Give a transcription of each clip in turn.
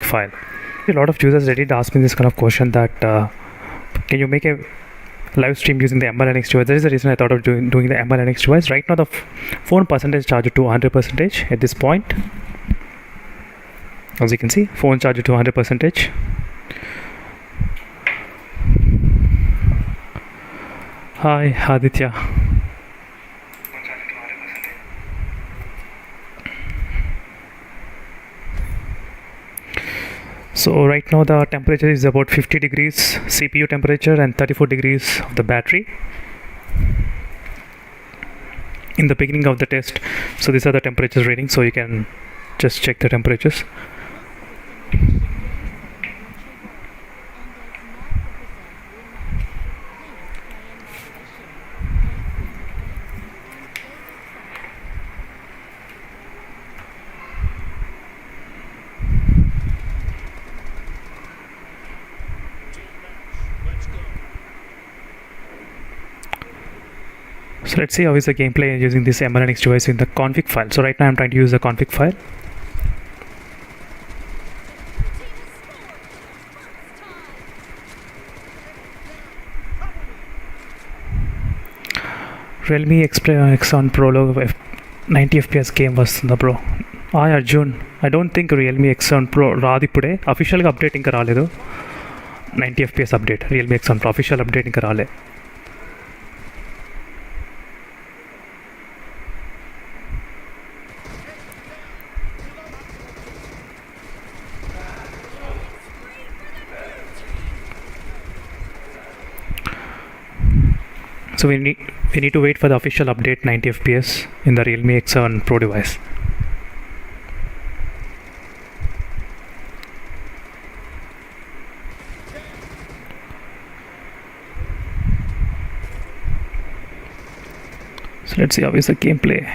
file. A lot of users Reddit ask me this kind of question that can you make a live stream using the MLNX device? That is the reason I thought of doing the MLNX device. Right now the phone percentage charged to 100% at this point. As you can see, phone charged to 100%. Hi Aditya. So right now the temperature is about 50 degrees CPU temperature and 34 degrees of the battery in the beginning of the test. So these are the temperature readings, so you can just check the temperatures. So let's see how is the gameplay using this MLNX device in the config file. So right now I'm trying to use the config file. Realme X1 Pro 90 FPS game was the bro. Hi Arjun, I don't think Realme X1 Pro Radipude official update inka raledu. 90 FPS update, Realme X1 Pro official update inka rale. So we need to wait for the official update 90 FPS in the Realme X7 Pro device. So let's see how is the gameplay.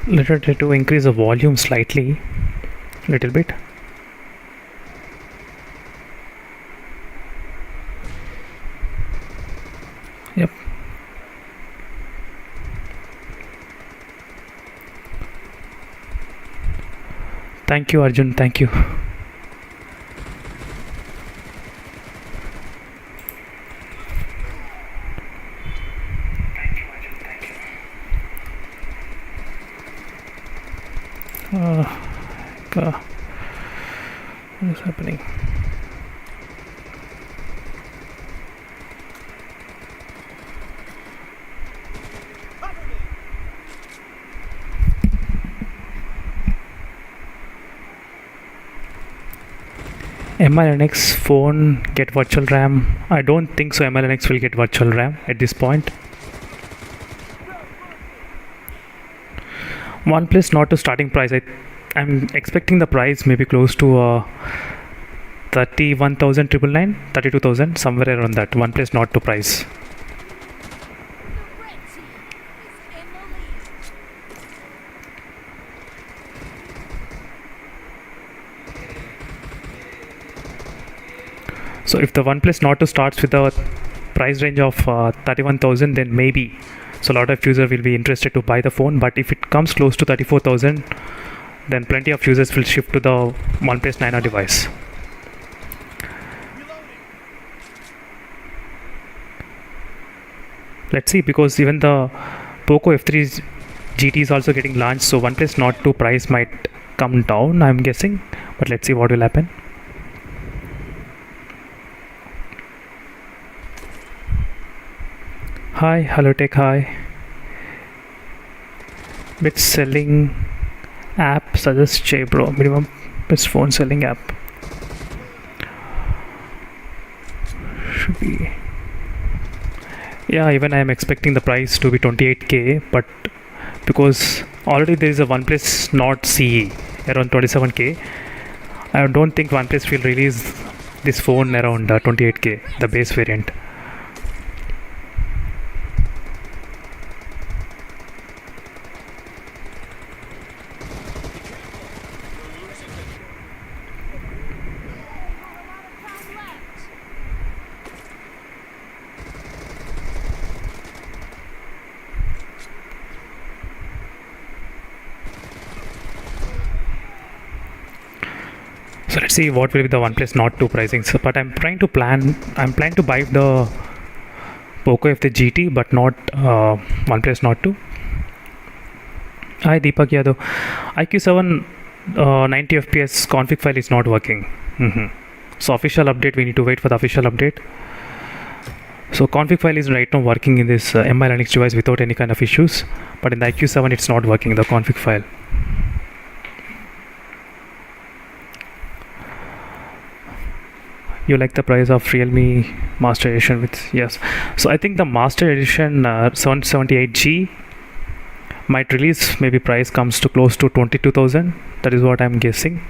Let us try to increase the volume slightly, little bit. Yep. Thank you Arjun, thank you. God. What is happening? MLNX phone get virtual RAM? I don't think so. MLNX will get virtual RAM at this point. OnePlus not to starting price. I'm expecting the price maybe close to 31,999, 32,000, somewhere around that. OnePlus not to price. So if the OnePlus not to starts with a price range of 31,000, then maybe. So a lot of users will be interested to buy the phone, but if it comes close to 34,000, then plenty of users will shift to the OnePlus 9R device. Let's see, because even the Poco F3 GT is also getting launched, so OnePlus Nord 2 price might come down, I'm guessing, but let's see what will happen. Hi, hello tech, hi. Best selling app suggest J bro, minimum best phone selling app. Should be. Yeah, even I am expecting the price to be 28k, but because already there is a OnePlus Nord CE around 27k, I don't think OnePlus will release this phone around 28k, the base variant. So let's see what will be the OnePlus Nord 2 pricing. So, but I'm planning to buy the Poco F3 GT, but not OnePlus Nord 2. Hi Deepak Yadav. IQOO 90 fps config file is not working. So official update, we need to wait for the official update. So config file is right now working in this MI Linux device without any kind of issues, but in the IQOO it's not working, the config file. You like the price of Realme Master Edition with, yes. So I think the Master Edition 778G might release, maybe price comes to close to 22,000. That is what I'm guessing,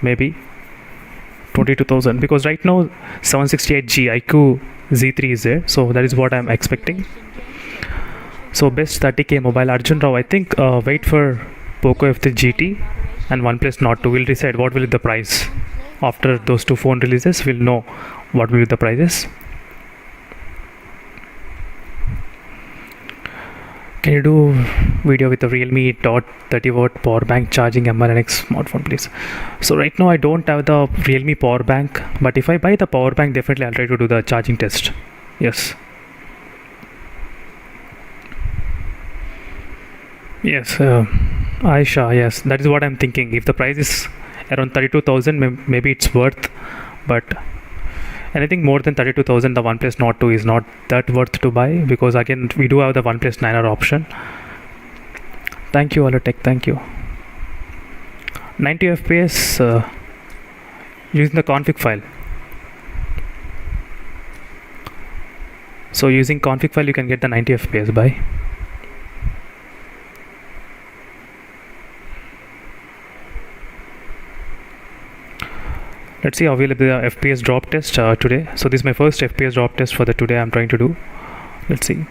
maybe 22,000, because right now 768G IQOO Z3 is there, so that is what I'm expecting. So best 30k mobile, Arjun Rao, I think wait for Poco F3 GT and OnePlus Nord 2. We'll decide what will be the price. After those two phone releases, we'll know what will be the prices. Can you do video with a Realme dot 30 watt power bank charging MRNX smartphone, please? So right now I don't have the Realme power bank, but if I buy the power bank, definitely I'll try to do the charging test. Yes. Yes, Aisha, yes, that is what I'm thinking. If the price is around 32,000, maybe it's worth, but anything more than 32,000, the OnePlus Nord 2 is not that worth to buy, because again we do have the OnePlus 9R option. Thank you Alotech, thank you. 90 fps using the config file. So using config file you can get the 90 fps by. Let's see how will be the FPS drop test today. So this is my first FPS drop test for the today I'm trying to do. Let's see.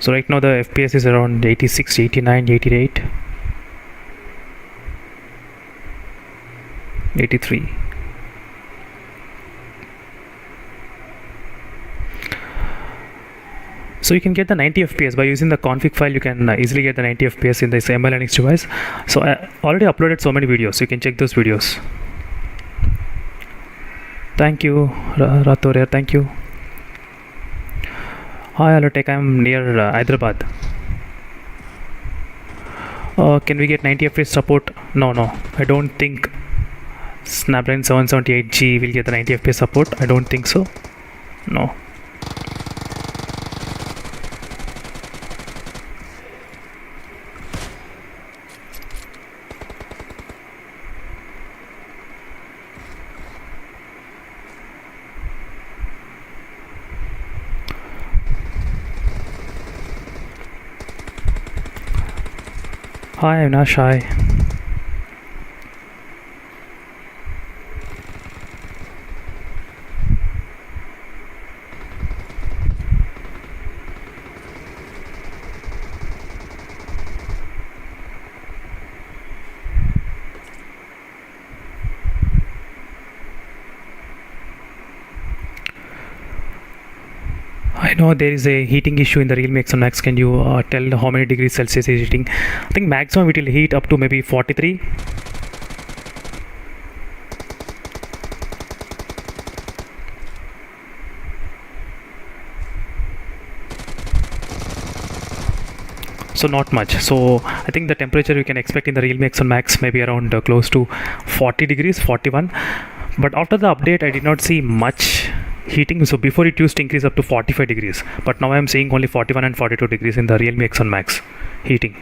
So right now the FPS is around 86, 89, 88, 83. So you can get the 90 fps by using the config file. You can easily get the 90 fps in this MI Linux device. So I already uploaded so many videos, so you can check those videos. Thank you Ratoria, thank you. Hi Alotech, I'm near Hyderabad. Can we get 90 fps support? No, I don't think Snapdragon 778G will get the 90 fps support. I don't think so. No. Hi, I'm not shy. I know there is a heating issue in the Realme X1 Max. Can you tell how many degrees Celsius is heating? I think maximum it will heat up to maybe 43. So not much. So I think the temperature you can expect in the Realme X1 Max maybe around close to 40 degrees, 41. But after the update I did not see much heating. So before it used to increase up to 45 degrees, but now I'm seeing only 41 and 42 degrees in the Realme X1 Max heating.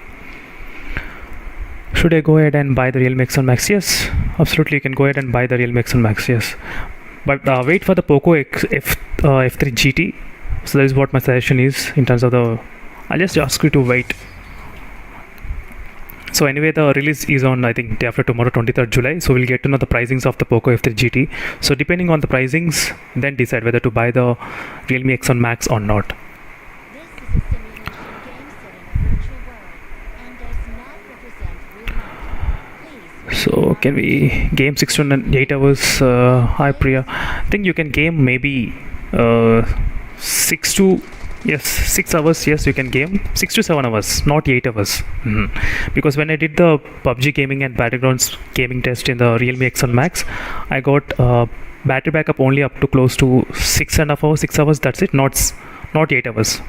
Should I go ahead and buy the Realme X1 Max? Yes, absolutely, you can go ahead and buy the Realme X1 Max, yes. But wait for the Poco F3 GT. So that is what my suggestion is in terms of the, I'll just ask you to wait. So anyway, the release is on, I think, day after tomorrow, 23rd July. So we'll get to know the pricings of the Poco F3 GT. So depending on the pricings, then decide whether to buy the Realme X1 Max or not. So can we game 6 to 8 hours? Hi Priya. I think you can game maybe 6 to yes 6 hours, yes, you can game 6 to 7 hours, not 8 hours. Because when I did the PUBG gaming and Battlegrounds gaming test in the Realme X1 Max, I got battery backup only up to close to 6.5 hours, 6 hours, that's it, not 8 hours.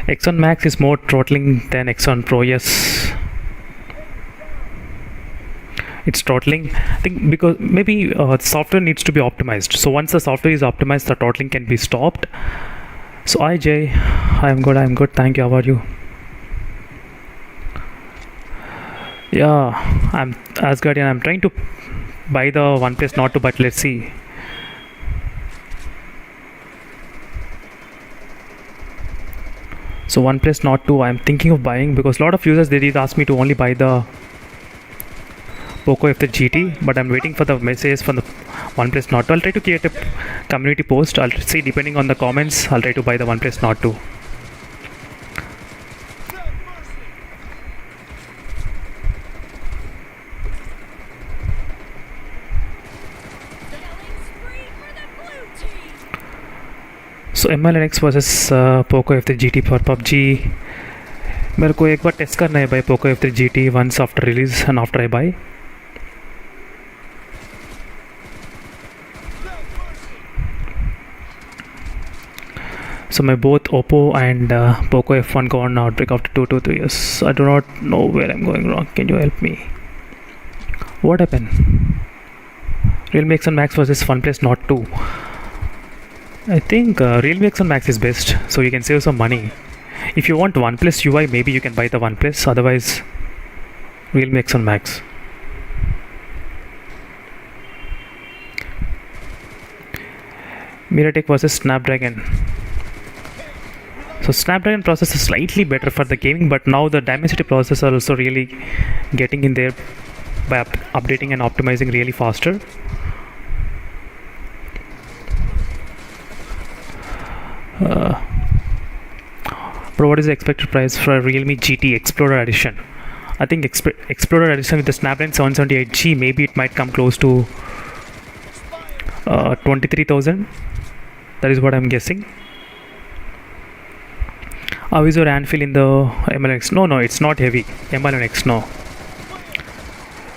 X1 Max is more throttling than X1 Pro, yes. It's throttling, I think, because maybe software needs to be optimized. So once the software is optimized, the throttling can be stopped. So hi Jay, I'm good, thank you, how are you? Yeah, I'm Asgardian, I'm trying to buy the OnePlus Nord 2, but let's see. So OnePlus Nord 2 I'm thinking of buying, because a lot of users, they did ask me to only buy the Poco F3 GT, but I'm waiting for the messages from the OnePlus Nord 2. I'll try to create a community post. I'll see, depending on the comments, I'll try to buy the OnePlus Nord 2. So MLNX versus Poco F3 GT for PUBG. मेरे को एक बार test करना है भाई Poco F3 GT once after release and after I buy. So my both Oppo and Poco F1 gone outbreak after 2 to 3 years. I do not know where I'm going wrong. Can you help me? What happened? Realme X1 Max versus OnePlus Nord 2. I think Realme X1 Max is best, so you can save some money. If you want OnePlus UI, maybe you can buy the OnePlus. Otherwise, Realme X1 Max. MediaTek versus Snapdragon. So Snapdragon processor is slightly better for the gaming, but now the Dimensity processors are also really getting in there by updating and optimizing really faster. Bro, what is the expected price for Realme GT Explorer Edition? I think Explorer Edition with the Snapdragon 778G, maybe it might come close to 23,000. That is what I'm guessing. How is your handfeel in the MLNX? No, it's not heavy. MLNX, no.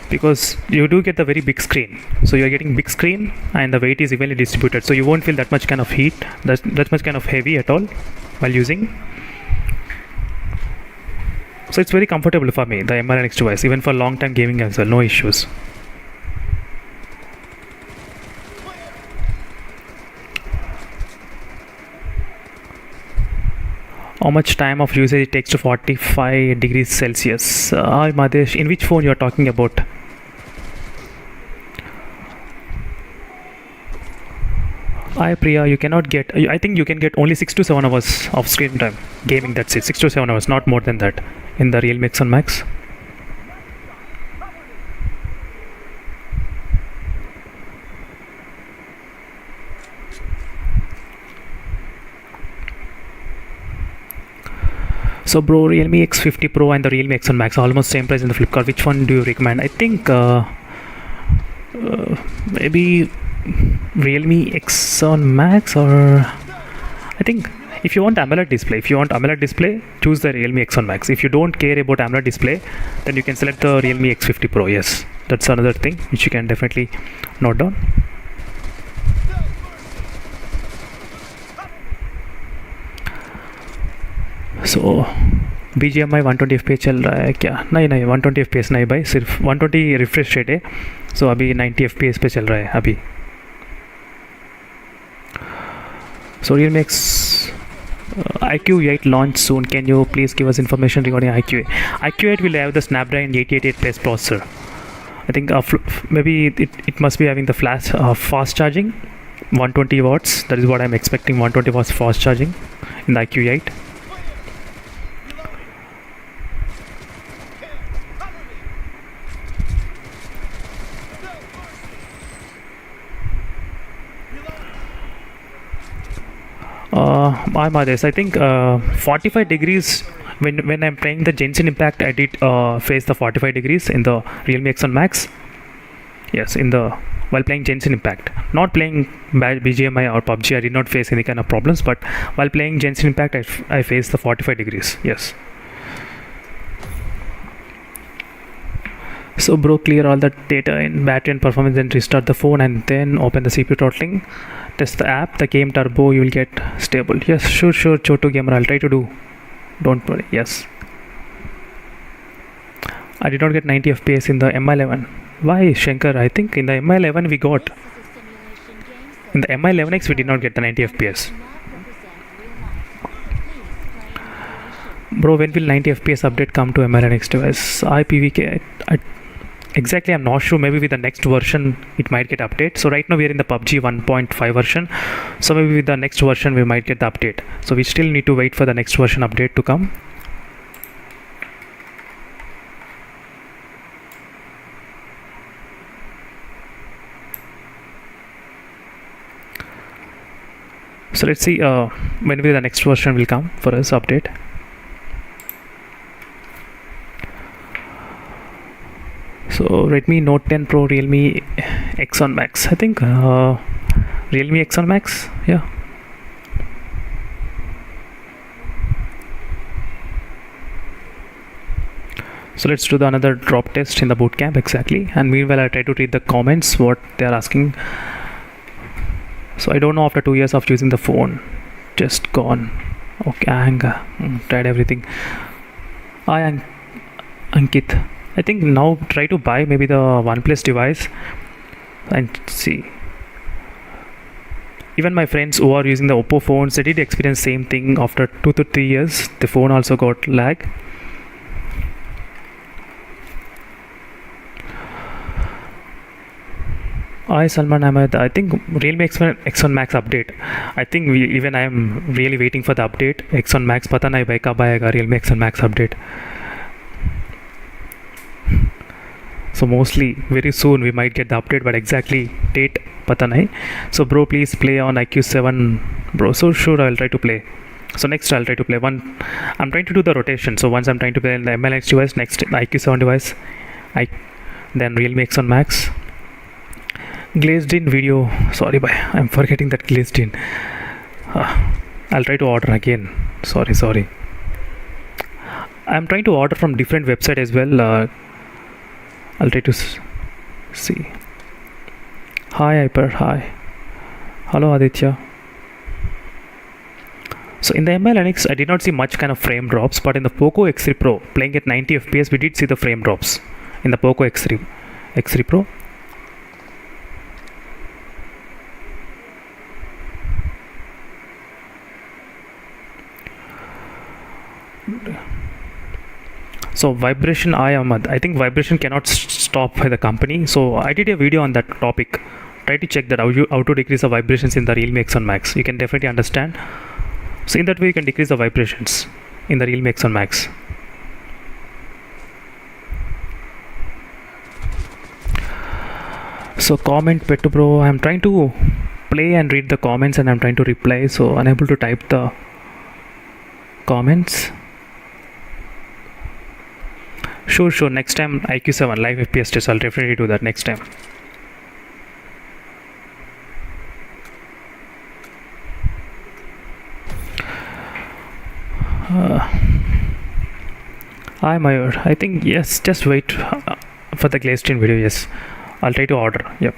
Because you do get the very big screen. So you're getting big screen and the weight is evenly distributed. So you won't feel that much kind of heat, that much kind of heavy at all while using. So it's very comfortable for me, the MLNX device, even for long time gaming as well, no issues. How much time of usage it takes to 45 degrees Celsius? Hi Madesh, in which phone you are talking about? Hi Priya, you cannot get, I think you can get only 6 to 7 hours of screen time gaming, that's it, 6 to 7 hours, not more than that in the Realme X1 Max. So bro, Realme X50 Pro and the Realme X1 Max are almost same price in the Flipkart. Which one do you recommend? I think maybe Realme X1 Max, or I think if you want AMOLED display, choose the Realme X1 Max. If you don't care about AMOLED display, then you can select the Realme X50 Pro. Yes, that's another thing which you can definitely note down. So BGMI 120 fps चल रहा है क्या? नहीं 120 fps नहीं भाई, सिर्फ 120 refresh rate है. सो अभी 90 fps पे चल रहा है अभी. So Realme X IQOO 8 launch soon. Can you please give us information regarding IQOO 8? IQOO 8 will have the Snapdragon 888 plus processor. I think maybe it must be having the fast charging, 120 watts. That is what I'm expecting, 120 watts fast charging in the IQOO 8. I'm Ades. I think 45 degrees. When I'm playing the Genshin Impact, I did face the 45 degrees in the Realme X1 Max. Yes, in the while playing Genshin Impact, not playing BGMI or PUBG, I did not face any kind of problems. But while playing Genshin Impact, I faced the 45 degrees. Yes. So bro, clear all the data in battery and performance, then restart the phone and then open the CPU throttling. Test the app, the game turbo, you will get stable. Yes, sure, Chotu Gamer, I'll try to do. Don't worry. Yes. I did not get 90 FPS in the MI11. Why, Shankar? I think in the MI11 we got. In the MI11X we did not get the 90 FPS. Bro, when will 90 FPS update come to MI11X device? IPVK. Exactly, I'm not sure. Maybe with the next version it might get update. So right now we are in the PUBG 1.5 version. So maybe with the next version we might get the update. So we still need to wait for the next version update to come. So let's see when will the next version will come for us update. So Redmi Note 10 Pro, Realme X1 Max. I think Realme X1 Max. Yeah. So let's do another drop test in the bootcamp exactly. And meanwhile, I try to read the comments what they are asking. So I don't know, after 2 years of using the phone, just gone. Okay, tried everything. Hi, Ankit. I think now try to buy maybe the OnePlus device and see. Even my friends who are using the Oppo phones, they did experience same thing. After 2 to 3 years, the phone also got lag. Hi Salman Ahmed. I think Realme X1 Max update. I think I am really waiting for the update. X1 Max पता नहीं भाई कब आएगा Realme X1 Max update. So mostly very soon we might get the update, but exactly date pata nahi. So bro, please play on IQ7 bro. So sure, I'll try to play. So next I'll try to play one. I'm trying to do the rotation. So once I'm trying to play in the MLX device, next the IQ7 device, then Realme X1 Max. Glazed in video. Sorry, bye. I'm forgetting that glazed in. I'll try to order again. Sorry. I'm trying to order from different website as well. I'll try to see. Hi Hyper, hi. Hello Aditya. So in the MI11X, I did not see much kind of frame drops, but in the Poco X3 Pro, playing at 90 FPS, we did see the frame drops in the Poco X3 Pro. So vibration, I think vibration cannot stop by the company. So I did a video on that topic. Try to check that how to decrease the vibrations in the Realme X1 Max. You can definitely understand. So in that way you can decrease the vibrations in the Realme X1 Max. So comment Pettu bro, I'm trying to play and read the comments and I'm trying to reply, so unable to type the comments. Sure. Next time IQ7 live FPS test, I'll definitely do that next time. Hi Mayur. I think yes. Just wait for the glazed in video. Yes, I'll try to order. Yep.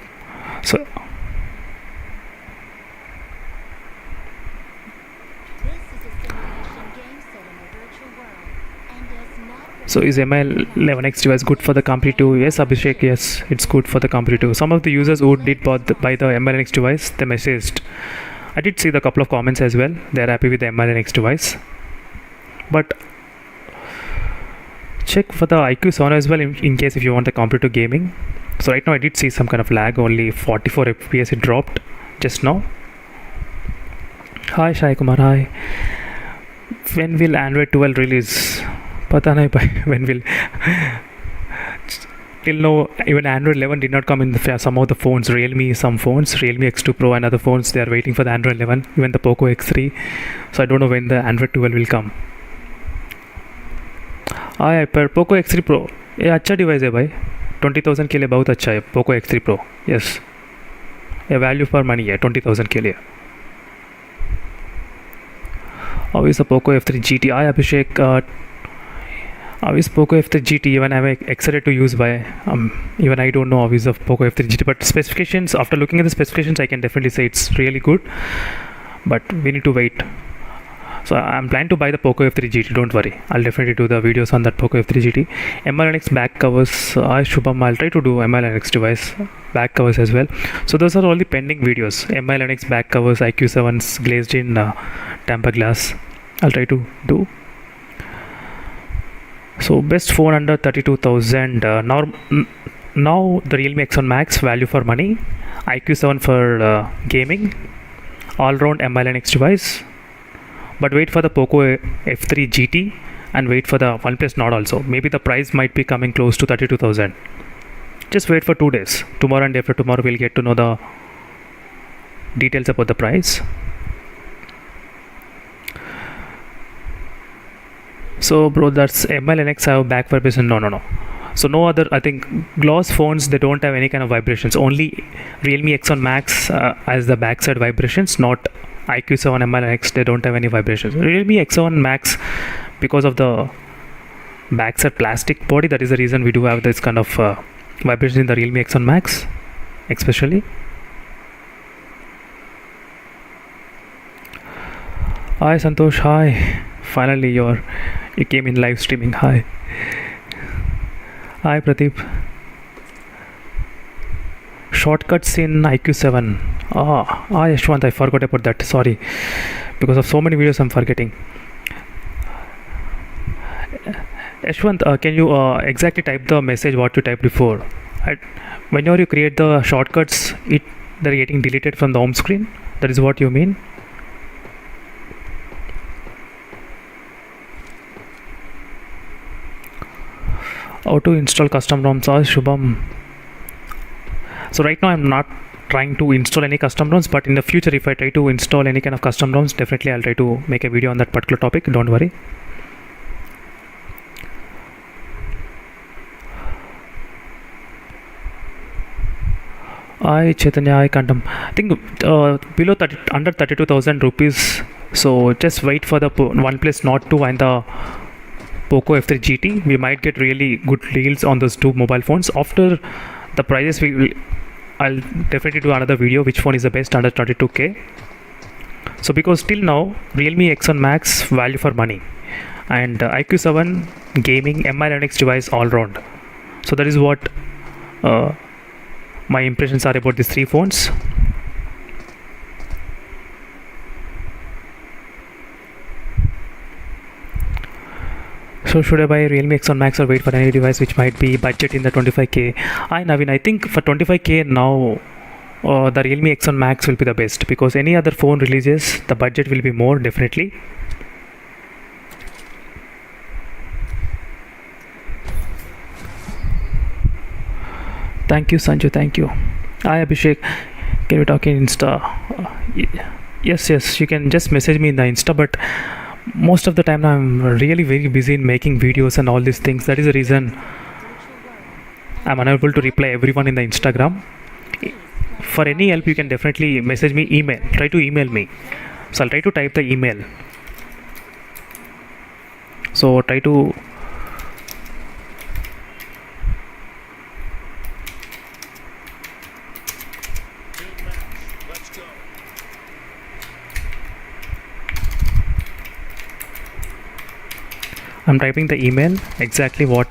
So is MI11X device good for the Company 2? Yes, Abhishek, yes, it's good for the Company 2. Some of the users who did buy the MI11X device, they messaged. I did see the couple of comments as well. They're happy with the MI11X device. But check for the IQ7 as well in case if you want the Company 2 gaming. So right now I did see some kind of lag, only 44 FPS it dropped just now. Hi Shai Kumar, hi. When will Android 12 release? Pata nahi when will. till now, even Android 11 did not come in some of the phones. Some phones, Realme X2 Pro and other phones, they are waiting for the Android 11, even the Poco X3. So I don't know when the Android 12 will come. हाँ पर Poco X3 Pro ये अच्छा device है भाई, 20,000 के लिए बहुत अच्छा है Poco X3 Pro. यस, ये वैल्यू फॉर मनी है 20,000 के लिए. How is the Poco F3 GT? Hi Abhishek. How is Poco F3 GT? Even I am excited to use by even I don't know how is the Poco F3 GT, but specifications, after looking at the specifications, I can definitely say it's really good, but we need to wait. So I'm planning to buy the Poco F3 GT, don't worry, I'll definitely do the videos on that Poco F3 GT. MLNX back covers, Shubham, I'll try to do MLNX device back covers as well. So those are all the pending videos. MLNX back covers, IQ7's glazed in temper glass, I'll try to do. So best phone under 32,000, now the Realme X1 Max, value for money, IQ7 for gaming, all-round MLNX device. But wait for the Poco F3 GT and wait for the OnePlus Nord also. Maybe the price might be coming close to 32,000. Just wait for 2 days. Tomorrow and after tomorrow we'll get to know the details about the price. So bro, that's MLNX have back vibration. No. So no other, I think gloss phones, they don't have any kind of vibrations. Only Realme X1 Max has the backside vibrations, not IQ7 MLNX, they don't have any vibrations. Realme X1 Max, because of the backside plastic body, that is the reason we do have this kind of vibration in the Realme X1 Max especially. Hi Santosh, hi. Finally you came in live streaming. Hi Pradeep. Shortcuts in IQ7. Yashwant, I forgot about that, sorry, because of so many videos I'm forgetting. Yashwant, can you exactly type the message what you typed before? Whenever you create the shortcuts, they're getting deleted from the home screen, that is what you mean? How to install custom ROMs? Shubham. So right now I'm not trying to install any custom ROMs, but in the future if I try to install any kind of custom ROMs, definitely I'll try to make a video on that particular topic, don't worry. Chaitanya, I can't. I think below under 32,000 rupees. So just wait for the OnePlus Nord 2 and the Poco F3 GT. We might get really good deals on those two mobile phones. After the prices, I'll definitely do another video which phone is the best under 32k. So because till now Realme X1 Max, value for money, and IQ7 gaming MLNX device all round. So that is what my impressions are about these three phones. So should I buy Realme X1 Max or wait for any device which might be budget in the 25k? Naveen, I think for 25k now the Realme X1 Max will be the best, because any other phone releases, the budget will be more definitely. Thank you Sanju, thank you. Hi Abhishek, can we talk in Insta? Yes, you can just message me in the Insta, but most of the time I'm really very busy in making videos and all these things. That is the reason I'm unable to reply everyone in the Instagram. For any help you can definitely message me, email, try to email me. So I'll try to type the email. So try to I'm typing the email, exactly what.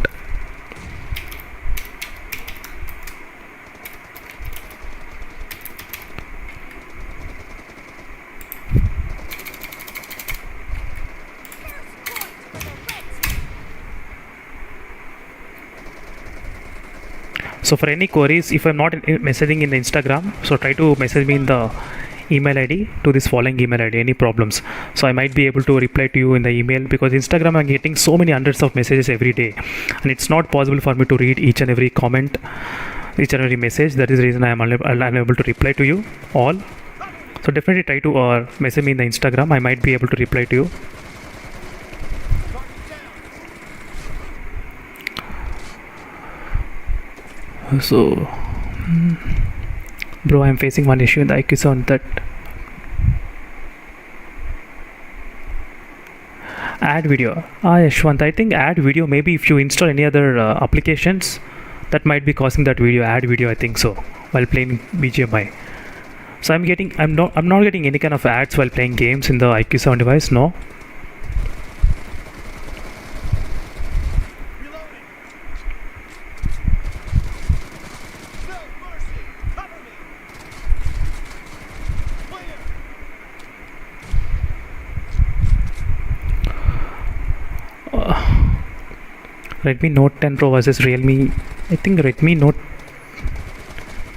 So for any queries, if I'm not messaging in the Instagram, so try to message me in the email ID to this following email ID, any problems. So I might be able to reply to you in the email, because Instagram I'm getting so many hundreds of messages every day, and it's not possible for me to read each and every comment, each and every message. That is the reason I am unable to reply to you all. So definitely try to message me in the Instagram. I might be able to reply to you. So bro, I'm facing one issue in the IQOO on that. Add video. Yashwant, I think add video, maybe if you install any other applications, that might be causing that video, add video, I think so, while playing BGMI. So I'm not getting any kind of ads while playing games in the IQOO device, no. Redmi Note 10 Pro versus Realme. I think Redmi Note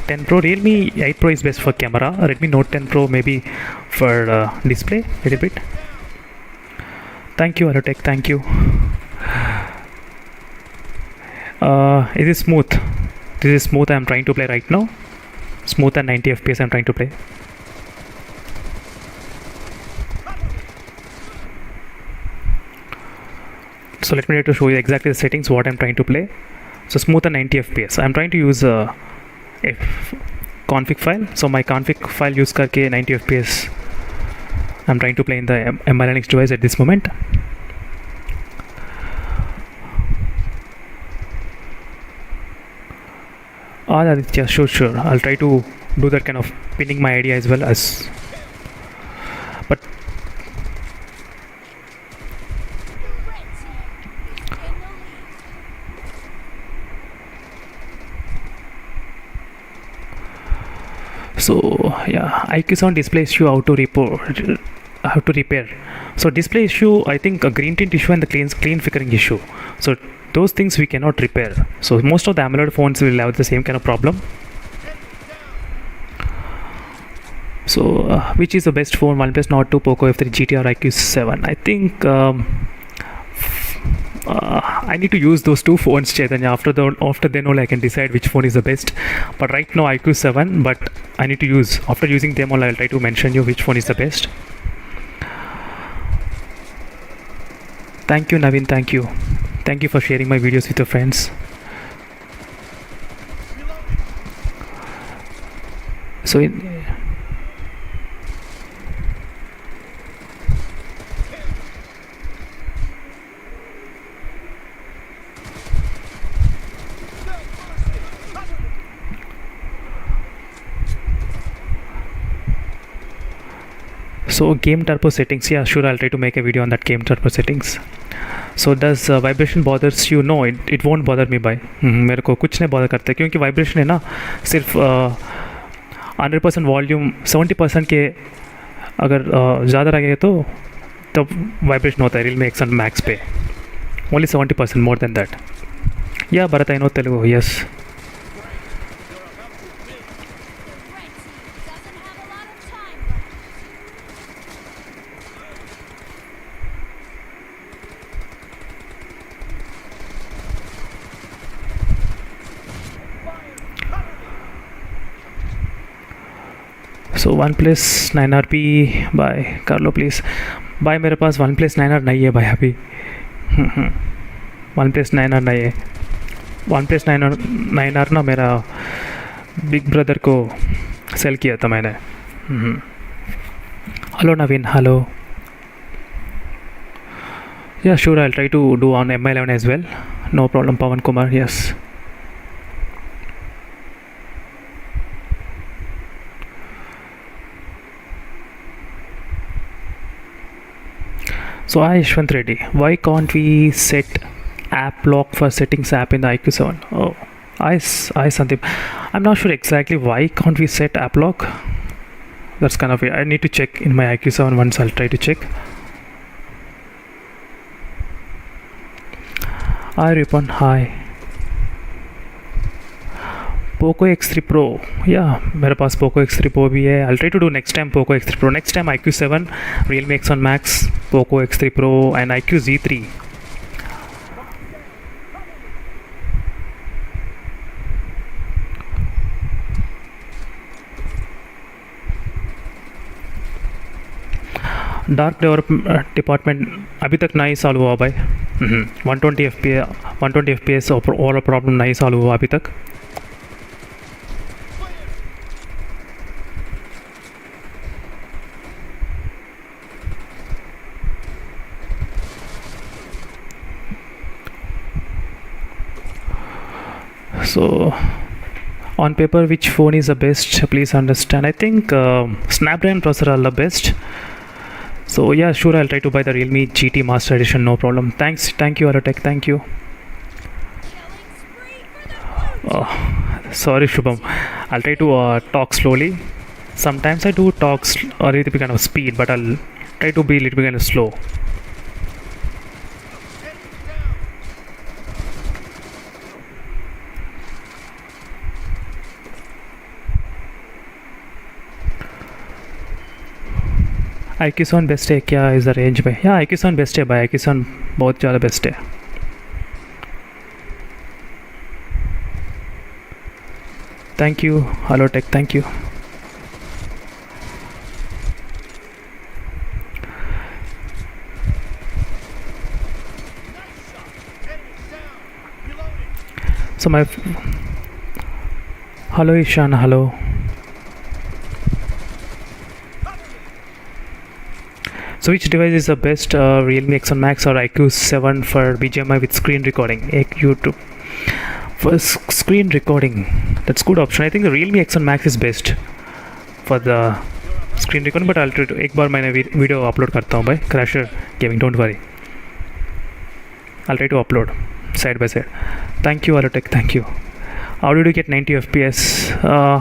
10 Pro, Realme 8 Pro is best for camera. Redmi Note 10 Pro maybe for display a little bit. Thank you, Arotech. Thank you. Is it smooth? This is smooth. I'm trying to play right now. Smooth and 90 FPS. I'm trying to play. So let me try to show you exactly the settings what I'm trying to play. So smooth and 90 FPS. I'm trying to use a config file. So my config file use karke 90 FPS I'm trying to play in the MI Linux device at this moment. Aditya, sure. I'll try to do that kind of pinning my ID as well as. But so yeah, IQOO display issue how to repair. So display issue, I think a green tint issue and the clean flickering issue. So those things we cannot repair. So most of the AMOLED phones will have the same kind of problem. So which is the best phone? OnePlus Nord 2, Poco F3, GT or IQOO 7? I think I need to use those two phones, Chaitanya. After then only I can decide which phone is the best. But right now IQOO 7, but I need to use, after using them all, I'll try to mention you which phone is the best. Thank you, Naveen. Thank you for sharing my videos with your friends. So so game turbo settings, yeah, sure, I'll try to make a video on that game turbo settings. So does vibration bothers you? No, it won't bother me by. मेरे को कुछ नहीं bother करता, क्योंकि vibration है ना, सिर्फ 100% volume 70% के अगर ज़्यादा रहेगा तो तब वाइब्रेशन होता है रियल में एक्सन मैक्स पे. Only 70%, more than that. या Bharat, I know Telugu. Yes. So OnePlus 9RP buy कर लो प्लीज़. भाई मेरे पास OnePlus 9R नहीं है भाई अभी. OnePlus 9R नहीं है. OnePlus 9R ना मेरा बिग ब्रदर को सेल किया था मैंने. Hello Naveen, hello. Yeah sure, I try to do on MI11 as well. No problem. Pavan Kumar, yes. So Ishwant Reddy, why can't we set app lock for settings app in the IQOO 7? Oh, I Sandeep, I'm not sure exactly why can't we set app lock. That's kind of weird. I need to check in my IQOO 7 once. I'll try to check. Hi Ripon, hi. Poco X3 Pro, या मेरे पास Poco X3 Pro भी है. I'll try to do next time Poco X3 Pro. Next time IQ7, Realme X1 Max, Poco X3 Pro and IQ Z3. Dark department अभी तक नहीं solve हुआ भाई. 120 FPS और प्रॉब्लम नहीं सॉल्व हुआ अभी तक. So on paper, which phone is the best? Please understand. I think Snapdragon processor are the best. So yeah, sure, I'll try to buy the Realme GT Master Edition, no problem. Thank you Alotech, thank you. Sorry Shubham, I'll try to talk slowly. Sometimes I do talk a little bit kind of speed, but I'll try to be a little bit kind of slow. IQ7 best है क्या? Is the range में? या IQ7 best है भाई. IQ7 बहुत ज़्यादा best है. Thank you Alotech, thank you. So my hello Ishan, hello. So which device is the best, Realme X1 Max or IQ7 for BGMI with screen recording? YouTube for screen recording, that's good option. I think the Realme X1 Max is best for the screen recording, but I'll try to एक बार मैंने video upload करता हूँ भाई. Crasher gaming, don't worry, I'll try to upload side by side. Thank you Alotech, thank you. How did you get 90 FPS?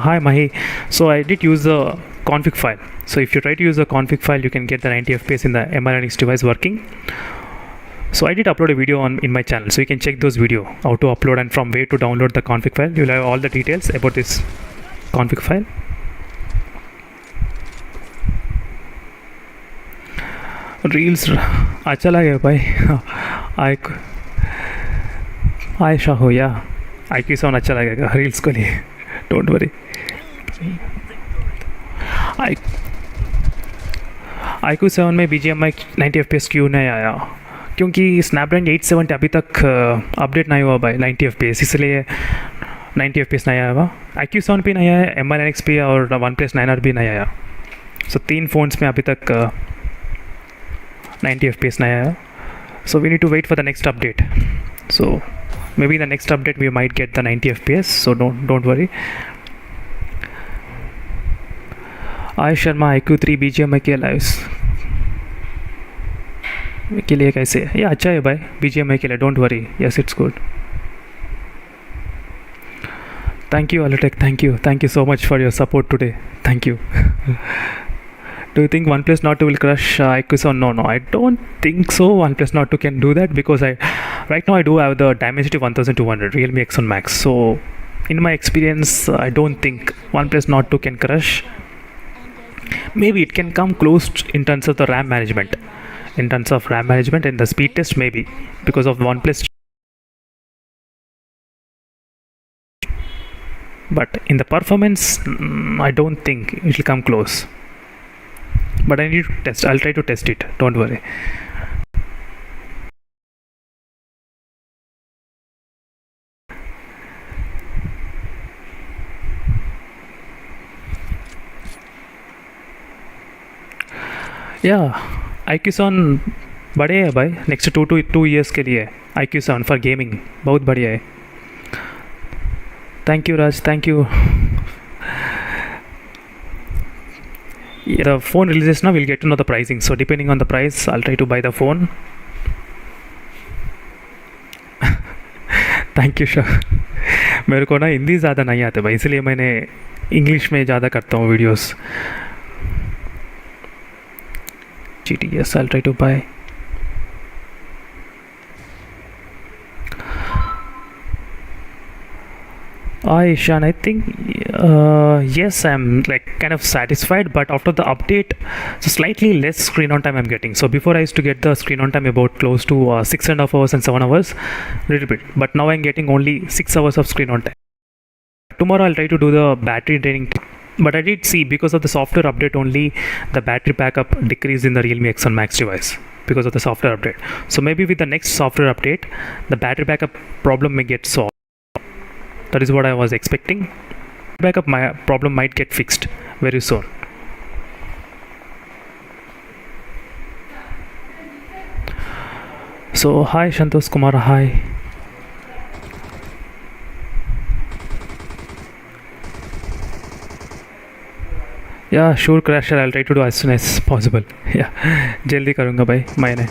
Hi Mahi. So I did use the config file. So if you try to use the config file, you can get the 90 FPS in the MI9X device working. So I did upload a video in my channel, so you can check those video how to upload and from where to download the config file. You'll have all the details about this config file. Reels अच्छा लगे भाई. I Shaho या IQ7 अच्छा लगेगा reels के लिए, don't worry. IQ7 में BGMI 90 FPS क्यों नहीं आया? क्योंकि Snapdragon 870 अभी तक अपडेट नहीं हुआ भाई 90 FPS, इसलिए 90 FPS नहीं आया हुआ. IQ7 भी नहीं आया, MI9X भी और OnePlus 9R भी नहीं आया. सो 3 फ़ोन्स में अभी तक 90 FPS नहीं आया. So we need to wait for the next update. So maybe in the next update we might get the 90 FPS, so don't worry. I Sharma IQ3 BGMI के लाइव्स के लिए कैसे है? ये अच्छा है भाई BGMI के लिए, don't worry. Yes it's good. Thank you Alotech, thank you so much for your support today. Thank you. Do you think OnePlus Nord 2 will crush IQ7? No, I don't think so. OnePlus Nord 2 can do that because right now I do have the Dimensity 1200 Realme X1 Max. So in my experience, I don't think OnePlus Nord 2 can crush. Maybe it can come close in terms of the RAM management. In terms of RAM management and the speed test, maybe because of OnePlus. But in the performance, I don't think it will come close. But I need to test. I'll try to test it. Don't worry. Yeah, IQ7 बड़े है भाई. Next 2 years के लिए IQ7 for gaming बहुत बढ़िया है. Thank you Raj, thank you. The phone releases now, we'll get to know the pricing. So depending on the price, I'll try to buy the phone. Thank you sir. मेरे को ना हिंदी ज़्यादा नहीं आते भाई, इसलिए मैंने इंग्लिश में ज़्यादा करता हूँ videos. GTS, I'll try to buy. Hi Ishan, I think yes, I'm like kind of satisfied, but after the update, so slightly less screen on time I'm getting. So before I used to get the screen on time about close to 6.5 hours and 7 hours, little bit, but now I'm getting only 6 hours of screen on time. Tomorrow I'll try to do the battery draining. But I did see because of the software update only the battery backup decreased in the Realme X1 Max device because of the software update. So maybe with the next software update, the battery backup problem may get solved. That is what I was expecting. Backup my problem might get fixed very soon. So hi Shantosh Kumar, hi. Yeah, sure Crasher, I'll try to do as soon as possible. Yeah, जल्दी करूँगा भाई मैंने.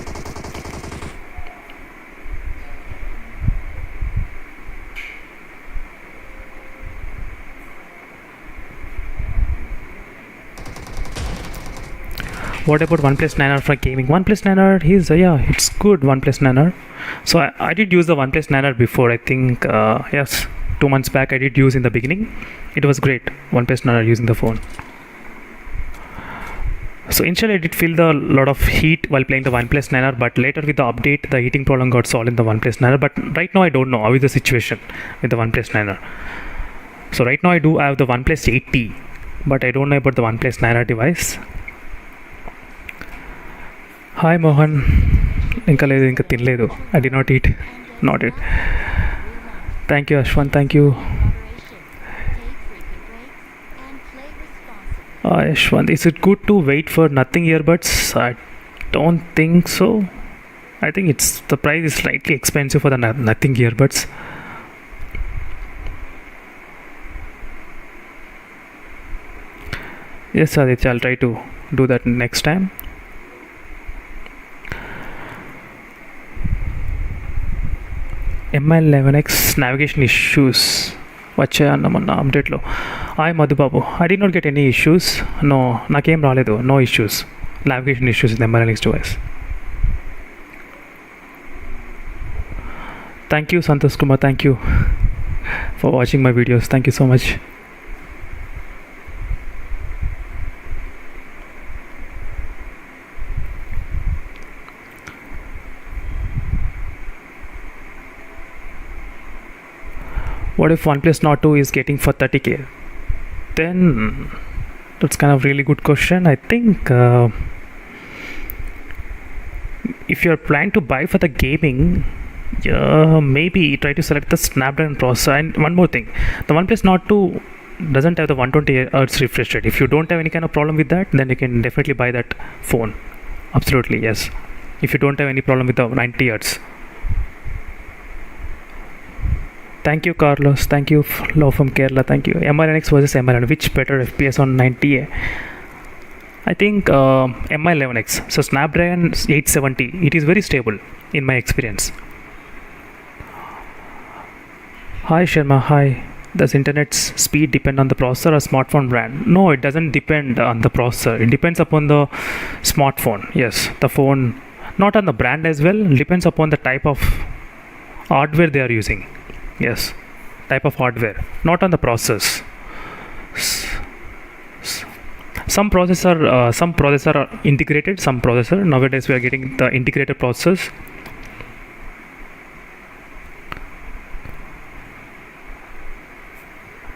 What about OnePlus 9R for gaming? OnePlus 9R, yeah, it's good. OnePlus 9R. So I did use the OnePlus 9R before. I think yes, 2 months back I did use in the beginning. It was great. OnePlus 9R using the phone. So initially I did feel the lot of heat while playing the OnePlus 9R, but later with the update the heating problem got solved in the OnePlus 9R. But right now I don't know how is the situation with the OnePlus 9R. So right now I do have the OnePlus 8T, but I don't know about the OnePlus 9R device. Hi Mohan, ఇంకా లేదు ఇంకా తినలేదు. I did not eat, not it. Thank you Ashwan, thank you. Ashwan, is it good to wait for nothing earbuds? I don't think so. I think it's the price is slightly expensive for the nothing earbuds. Yes Aditya, I'll try to do that next time. MI11X navigation issues వచ్చాయి అన్న మొన్న అప్డేట్లో. Hi Madhubabu, I did not get any issues. No, నాకేం రాలేదు. No issues, navigation issues in MI11X device. Thank you Santosh Kumar, thank you for watching my videos. Thank you so much. What if OnePlus Nord 2 is getting for 30k? Then that's kind of really good question. I think if you're planning to buy for the gaming, maybe try to select the Snapdragon processor. And one more thing, the OnePlus Nord 2 doesn't have the 120Hz refresh rate. If you don't have any kind of problem with that, then you can definitely buy that phone. Absolutely yes, if you don't have any problem with the 90Hz. Thank you Carlos, thank you Law from Kerala, thank you. MI11X versus MI11, which better FPS on 90A? I think MI11X. So Snapdragon 870, it is very stable in my experience. Hi Sharma, hi. Does internet's speed depend on the processor or smartphone brand? No, it doesn't depend on the processor. It depends upon the smartphone. Yes, the phone, not on the brand as well. It depends upon the type of hardware they are using. Yes, type of hardware, not on the process. Some processor are integrated, some processor nowadays we are getting the integrated processors.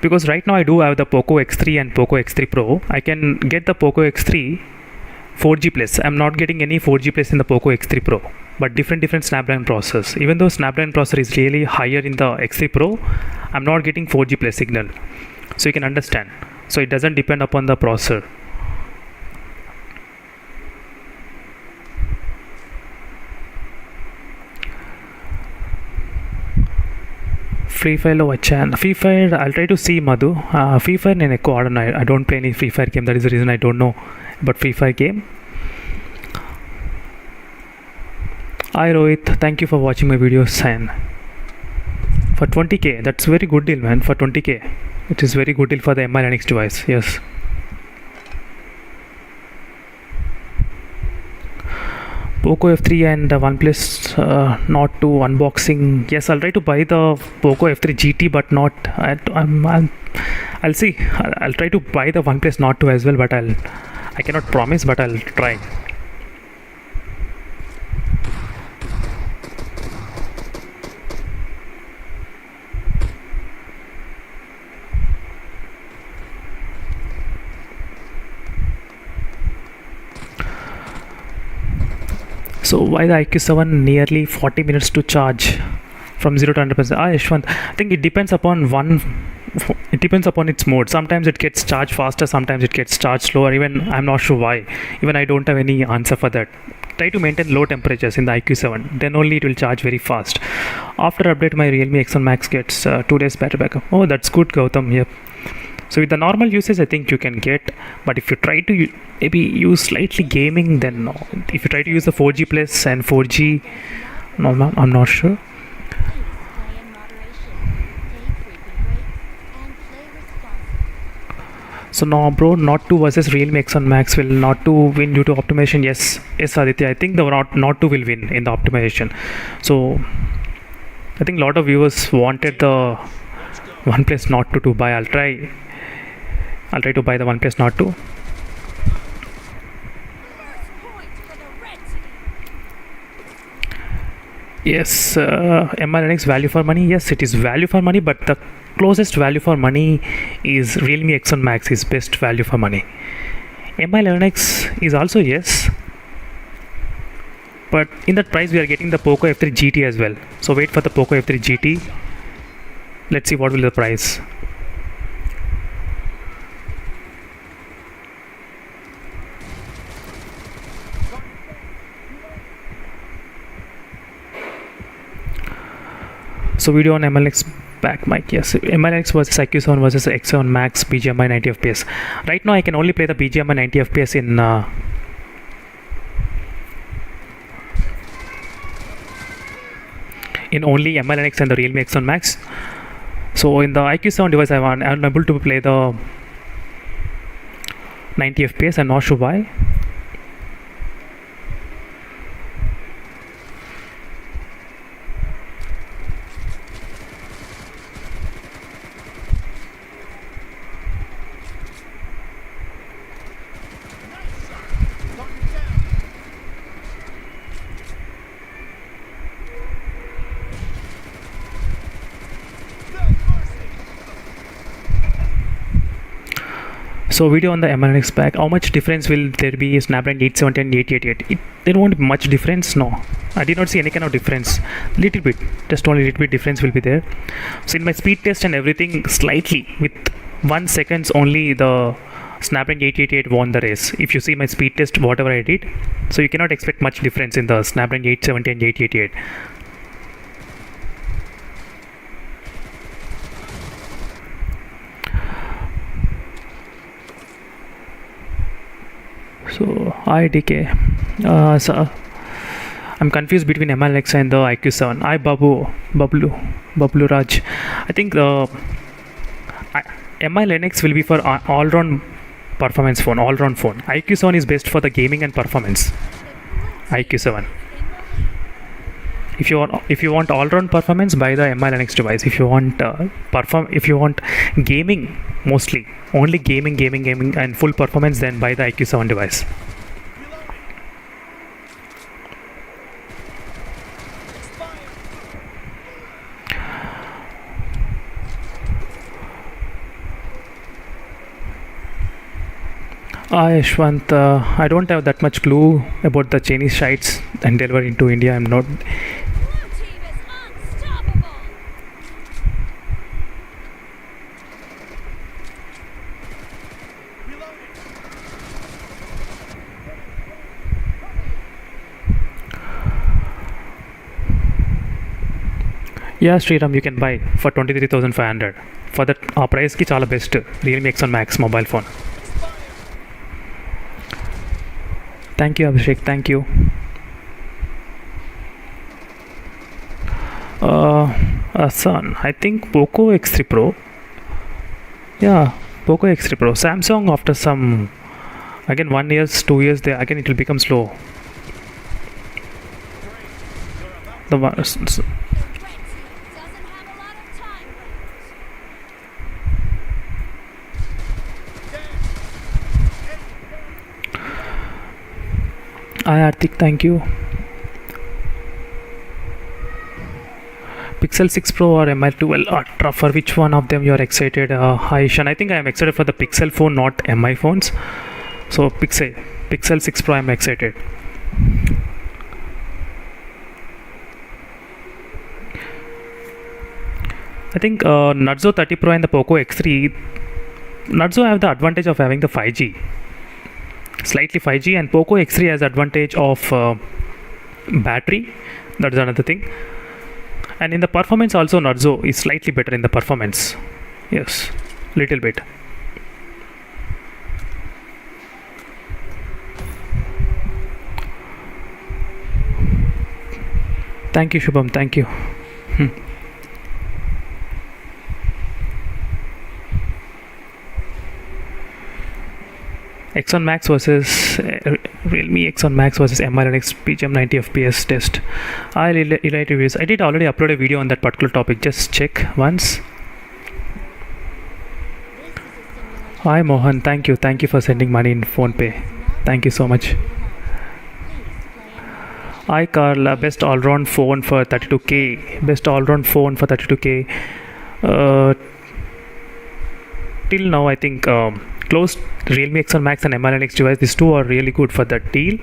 Because right now I do have the Poco X3 and Poco X3 Pro. I can get the Poco X3 4G plus. I'm not getting any 4G plus in the Poco X3 Pro, but different Snapdragon processors. Even though Snapdragon processor is really higher in the X3 Pro, I'm not getting 4G plus signal. So you can understand. So it doesn't depend upon the processor. Free Fire lo vachan. Free Fire I'll try to see Madhu. Free Fire nenu ekku adanu. I don't play any Free Fire game. That is the reason I don't know about Free Fire game. Hi Rohit, thank you for watching my videos. And for 20k, that's very good deal man. For 20k, it is very good deal for the MI11X device. Yes. Poco F3 and OnePlus Nord 2 unboxing. Yes, I'll try to buy the Poco F3 GT, but not. I'll see. I'll try to buy the OnePlus Nord 2 as well, but I cannot promise, but I'll try. So why the IQOO nearly 40 minutes to charge from 0 to 100%? Yashwant, I think it depends upon its mode. Sometimes it gets charged faster, sometimes it gets charged slower. Even I'm not sure why. Even I don't have any answer for that. Try to maintain low temperatures in the IQOO, then only it will charge very fast. After update, my Realme X1 Max gets 2 days battery backup. Oh, that's good, Gautam. Yep. So with the normal usage, I think you can get, but if you try to maybe use slightly gaming, then no. If you try to use the 4G plus and 4G, no, I'm not sure. So no, bro, Nord 2 versus Realme X1 Max. Will Nord 2 win due to optimization? Yes, Aditya. I think the Nord 2 will win in the optimization. So I think a lot of viewers wanted the OnePlus Nord 2 to buy. I'll try to buy the OnePlus Nord 2. Yes, MI Linux value for money. Yes, it is value for money, but the closest value for money is Realme X1 Max is best value for money. MI Linux is also yes, but in that price we are getting the Poco F3 GT as well. So wait for the Poco F3 GT. Let's see what will the price. So video on MLX back mic. Yes, MLX versus IQOO versus X7 Max BGMI 90 fps. Right now I can only play the BGMI 90 fps in only MLX and the Realme X1 Max. So in the IQOO device I'm unable to play the 90 fps. I'm not sure why. So video on the MLX pack, how much difference will there be Snapdragon 870 and 888? There won't be much difference, no. I did not see any kind of difference. Little bit, just only little bit difference will be there. So in my speed test and everything, slightly with 1 seconds only the Snapdragon 888 won the race. If you see my speed test, whatever I did, so you cannot expect much difference in the Snapdragon 870 and 888. So hi DK. So I'm confused between MLX and the IQOO. Hi Bablu Raj. I think MI Linux will be for all-round performance phone, all-round phone. IQOO is best for the gaming and performance. IQOO. If you want all-round performance, buy the MI Linux device. If you want gaming, mostly only gaming and full performance, then buy the IQOO device. Yashwant, I don't have that much clue about the Chinese sites and delivery into India. I'm not. Yeah, Sriram, you can buy for 23,500. For that price ki chala best Realme X1 Max mobile phone. Thank you, Abhishek. Thank you. Son, I think Poco X3 Pro. Yeah, Poco X3 Pro. Samsung after some again 1 year, 2 years, again it will become slow. The one. Hi Artik, thank you. Pixel 6 Pro or MI12 Ultra, for which one of them you are excited? Hi Ishan, I think I am excited for the Pixel phone, not MI phones. So Pixel 6 Pro I am excited. I think Narzo 30 Pro and the Poco X3, Narzo have the advantage of having the 5G, slightly 5G, and Poco X3 has advantage of battery. That is another thing. And in the performance also, Narzo is slightly better in the performance. Yes, little bit. Thank you, Shubham. Thank you. X1 Max versus Realme X1 Max versus MI11X BGMI 90fps test. I reviews. I did already upload a video on that particular topic. Just check once. Hi Mohan, thank you for sending money in PhonePe. Thank you so much. Hi Carl, best all-round phone for 32k. Best all-round phone for 32k. Till now, I think close Realme X1 Max and MI11X device. These two are really good for that deal.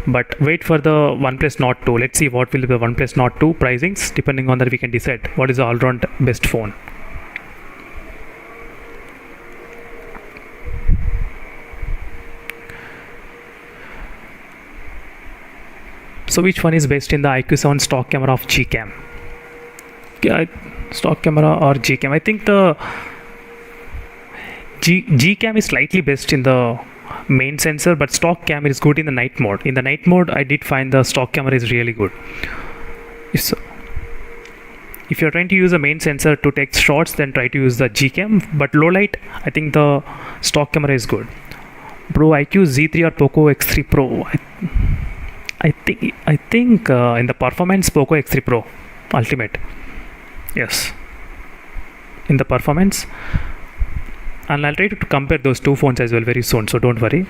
But wait for the OnePlus Nord 2. Let's see what will be the OnePlus Nord 2 pricings. Depending on that, we can decide what is the all-round best phone. So which one is best in the IQOO stock camera of Gcam? Yeah, stock camera or Gcam? I think the Gcam is slightly best in the main sensor, but stock camera is good in the night mode. In the night mode, I did find the stock camera is really good. If you're trying to use a main sensor to take shots, then try to use the Gcam. But low light, I think the stock camera is good. Bro, IQOO Z3 or Poco X3 Pro? I think in the performance, Poco X3 Pro Ultimate. Yes, in the performance. And I'll try to compare those two phones as well very soon, so don't worry.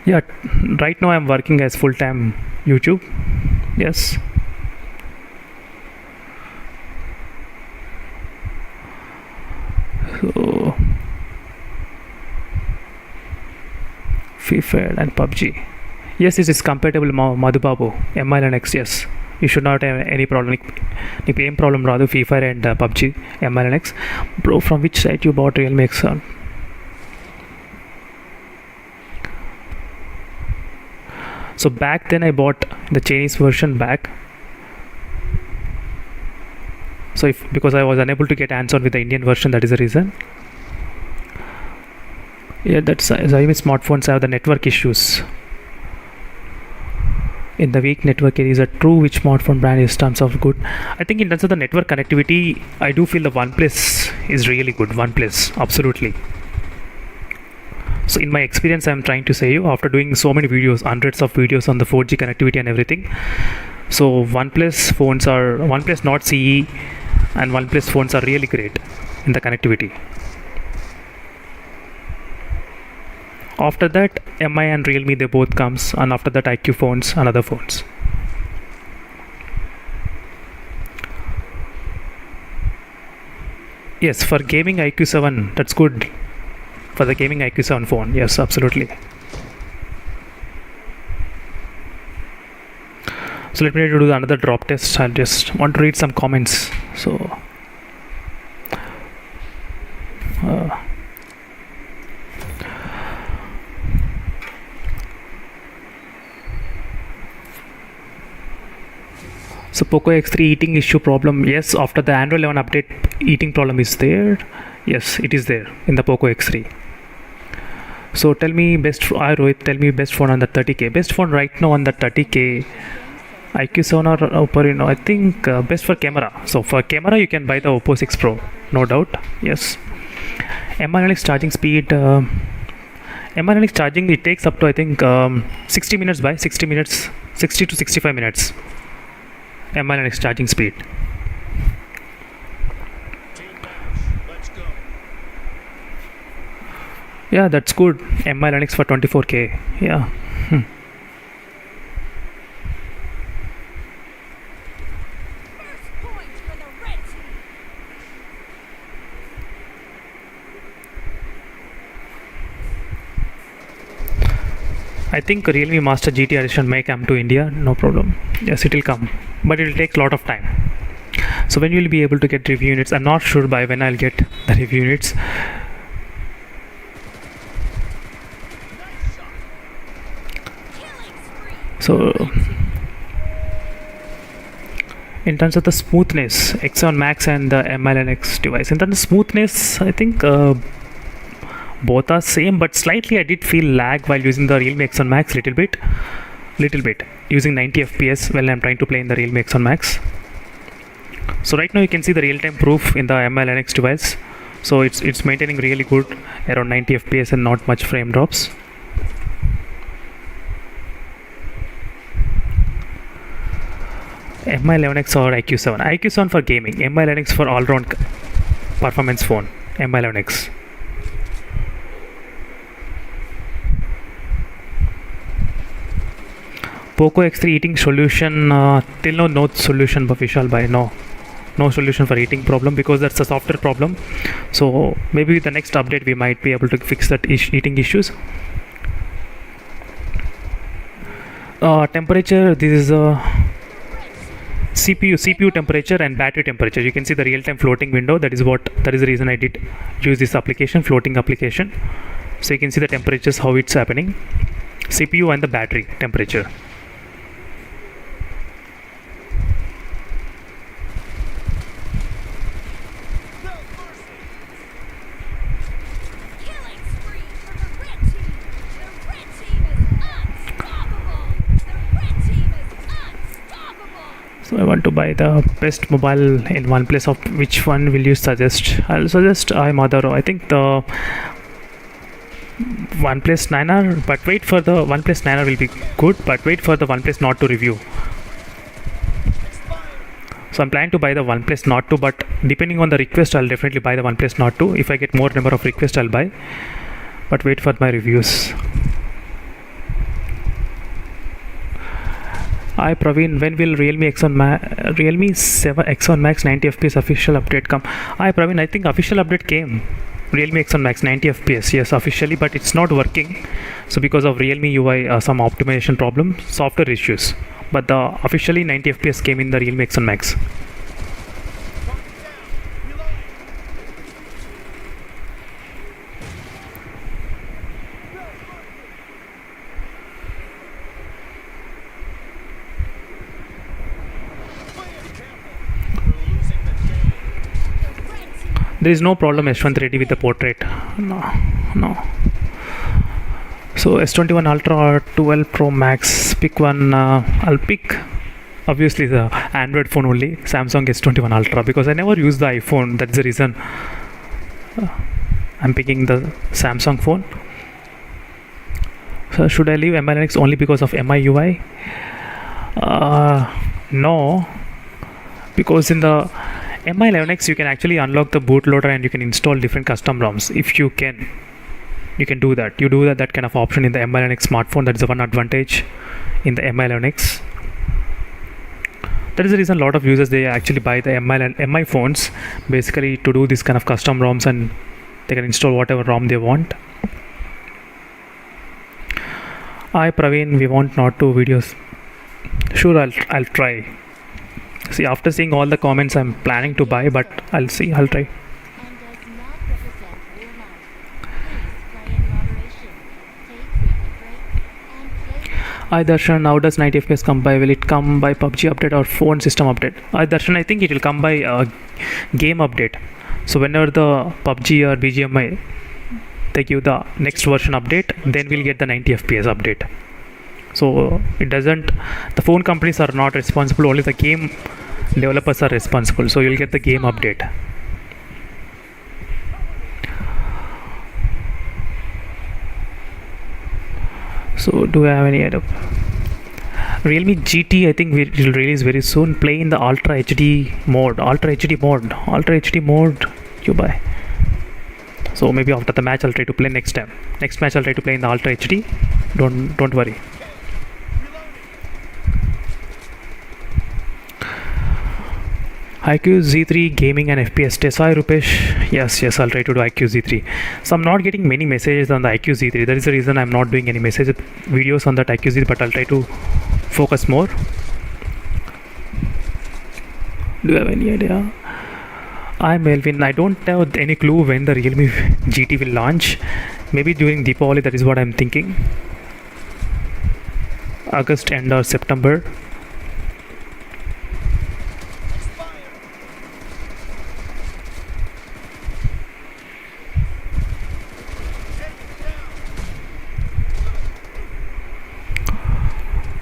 Yeah, right now I'm working as full-time YouTube. Yes. So FIFA and PUBG. Yes, this is compatible Madhubabu, MI11X, yes. You should not have any problem. Any problem rather FIFA and PUBG, MI11X. Bro, from which site you bought Realme X1? So back then I bought the Chinese version back. So because I was unable to get hands-on with the Indian version, that is the reason. Yeah, that's Xiaomi smartphones have the network issues. In the weak network areas, a true which smartphone brand is terms of good. I think in terms of the network connectivity, I do feel the OnePlus is really good. OnePlus, absolutely. So in my experience, I'm trying to say you after doing so many videos, hundreds of videos on the 4G connectivity and everything. So OnePlus phones are OnePlus Nord CE and OnePlus phones are really great in the connectivity. After that, MI and Realme, they both comes, and after that IQOO phones and other phones. Yes, for gaming IQOO 7, that's good. For the gaming IQOO 7 phone, yes, absolutely. So let me do another drop test. I'll just want to read some comments. So So Poco X3 eating issue problem. Yes, after the Android 11 update, eating problem is there. Yes, it is there in the Poco X3. So tell me Rohit, tell me best phone on the 30k. Best phone right now on the 30k. IQOO 7 or Oppo, I think best for camera. So for camera, you can buy the Oppo 6 Pro, no doubt. Yes. MI11X charging speed. MI Linux charging, it takes up to I think 60 minutes by 60 minutes, 60 to 65 minutes. MI Linux charging speed. Yeah, that's good. MI Linux for 24K. Yeah. I think Realme Master GT edition may come to India, no problem. Yes, it will come, but it will take a lot of time. So when you will be able to get review units, I'm not sure by when I'll get the review units. So in terms of the smoothness, X7 Max and the MI Linux device, in terms of smoothness, I think both are same, but slightly I did feel lag while using the Realme X1 Max little bit using 90 fps when I'm trying to play in the Realme X1 Max. So right now you can see the real-time proof in the MI Linux device, so it's maintaining really good around 90 fps and not much frame drops. MI 11x or IQOO 7. IQOO 7 for gaming, MI Linux for all-round performance phone. MI 11x. Poco X3 eating solution, till now no solution for Vishal Bhai, no solution for eating problem, because that's a software problem. So maybe with the next update we might be able to fix that eating issues. Temperature, this is a CPU temperature and battery temperature. You can see the real-time floating window. That is the reason I did use this application, floating application. So you can see the temperatures, how it's happening, CPU and the battery temperature. So I want to buy the best mobile in OnePlus. Of which one will you suggest? I'll suggest iMother. I think the OnePlus 9R, but wait for the OnePlus 9R will be good, but wait for the OnePlus Nord 2 review. So I'm planning to buy the OnePlus Nord 2, but depending on the request, I'll definitely buy the OnePlus Nord 2. If I get more number of requests, I'll buy, but wait for my reviews. Hi Praveen, when will Realme 7 X1 Max 90 fps official update come? Hi Praveen, I think official update came. Realme X1 Max 90 fps, yes, officially, but it's not working. So because of Realme UI, some optimization problem, software issues. But the officially 90 fps came in the Realme X1 Max. There is no problem Yashwant Reddy with the portrait. No. So S21 Ultra or 12 Pro Max, pick one. I'll pick obviously the Android phone only, Samsung S21 Ultra, because I never use the iPhone. That's the reason I'm picking the Samsung phone. So should I leave MI Linux only because of MI UI? No, because in the MI 11x you can actually unlock the bootloader and you can install different custom ROMs. If you can do that. You do that kind of option in the MI 11x smartphone. That is the one advantage in the MI 11x. That is the reason a lot of users, they actually buy the MI phones basically to do this kind of custom ROMs, and they can install whatever ROM they want. Hi Praveen, we want not to videos. Sure, I'll try. See, after seeing all the comments, I'm planning to buy, but I'll try. Hi Darshan, how does 90 fps come by? Will it come by PUBG update or phone system update? Hi Darshan, I think it will come by game update. So whenever the PUBG or BGMI, they give the next version update, then we'll get the 90 fps update. So it doesn't, the phone companies are not responsible, only the game developers are responsible. So you'll get the game update. So do I have any idea? Realme GT, I think will release very soon. Play in the Ultra HD mode. Ultra HD mode. You buy. So maybe after the match I'll try to play next time. Next match I'll try to play in the Ultra HD. Don't worry. IQOO Z3 gaming and FPS test. Hi Rupesh. Yes, I'll try to do IQOO Z3. So I'm not getting many messages on the IQOO Z3. That is the reason I'm not doing any message videos on that IQOO Z3, but I'll try to focus more. Do you have any idea? I'm Melvin. I don't have any clue when the Realme GT will launch. Maybe during Deepavali, that is what I'm thinking. August end or September.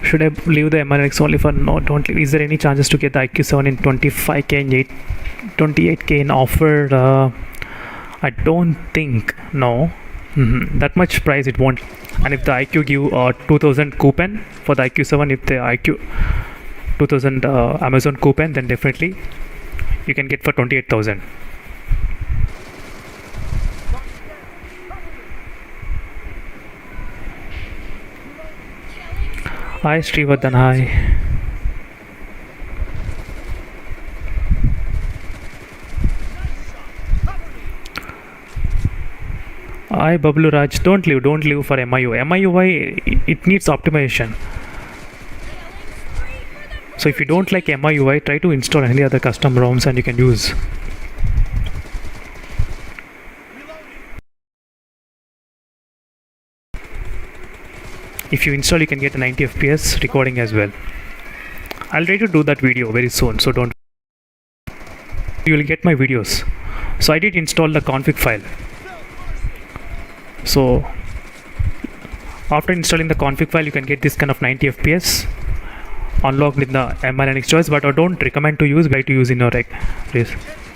Should I leave the MRX only for no? Don't leave. Is there any chances to get the IQ7 in 25k and 28k in offer? I don't think. No. That much price it won't. And if the IQ give 2000 coupon for the IQ7, if the IQ 2000 Amazon coupon, then definitely you can get for 28,000. Hi Srivardhan, hi. Hi Bablu Raj, don't leave for MIUI, it needs optimization. So if you don't like MIUI, try to install any other custom ROMs and you can use. If you install, you can get a 90 fps recording as well. I'll try to do that video very soon, so don't. You will get my videos. So I did install the config file. So after installing the config file, you can get this kind of 90 fps unlocked in the MRNX choice, but I don't recommend to use. Try to use in your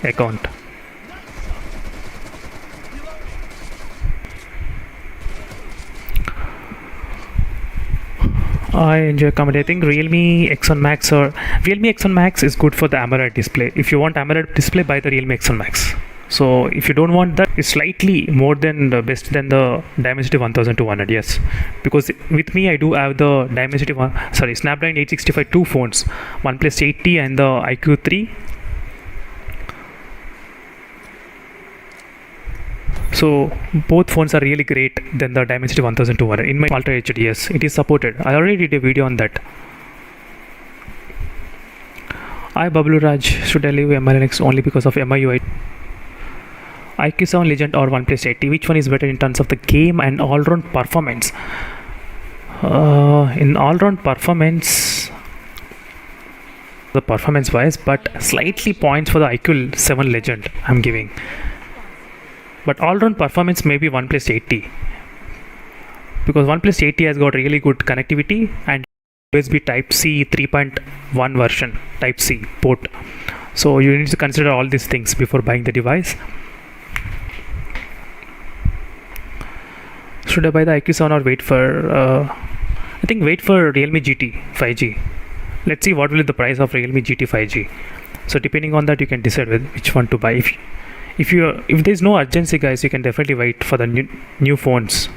account. I enjoy comedy. I think Realme X1 Max is good for the AMOLED display. If you want AMOLED display, buy the Realme X1 Max. So if you don't want that, it's slightly more than the best than the Dimensity 1200. Yes, because with me I do have the Dimensity Snapdragon 865 two phones, OnePlus 8T and the IQOO 3. So both phones are really great than the Dimensity 1200 in my Ultra HD. Yes, it is supported. I already did a video on that. Hi Bablu Raj, should I leave MRNX only because of MIUI? IQ7 Legend or OnePlus 8T, which one is better in terms of the game and all-round performance? In all-round performance, the performance wise, but slightly points for the IQ7 Legend I'm giving. But all-round performance may be OnePlus 8T, because OnePlus 8T has got really good connectivity and USB Type C 3.1 version Type C port. So you need to consider all these things before buying the device. Should I buy the IQ7 or wait for? I think wait for Realme GT 5G. Let's see what will be the price of Realme GT 5G. So depending on that, you can decide which one to buy. If there's no urgency, guys, you can definitely wait for the new phones.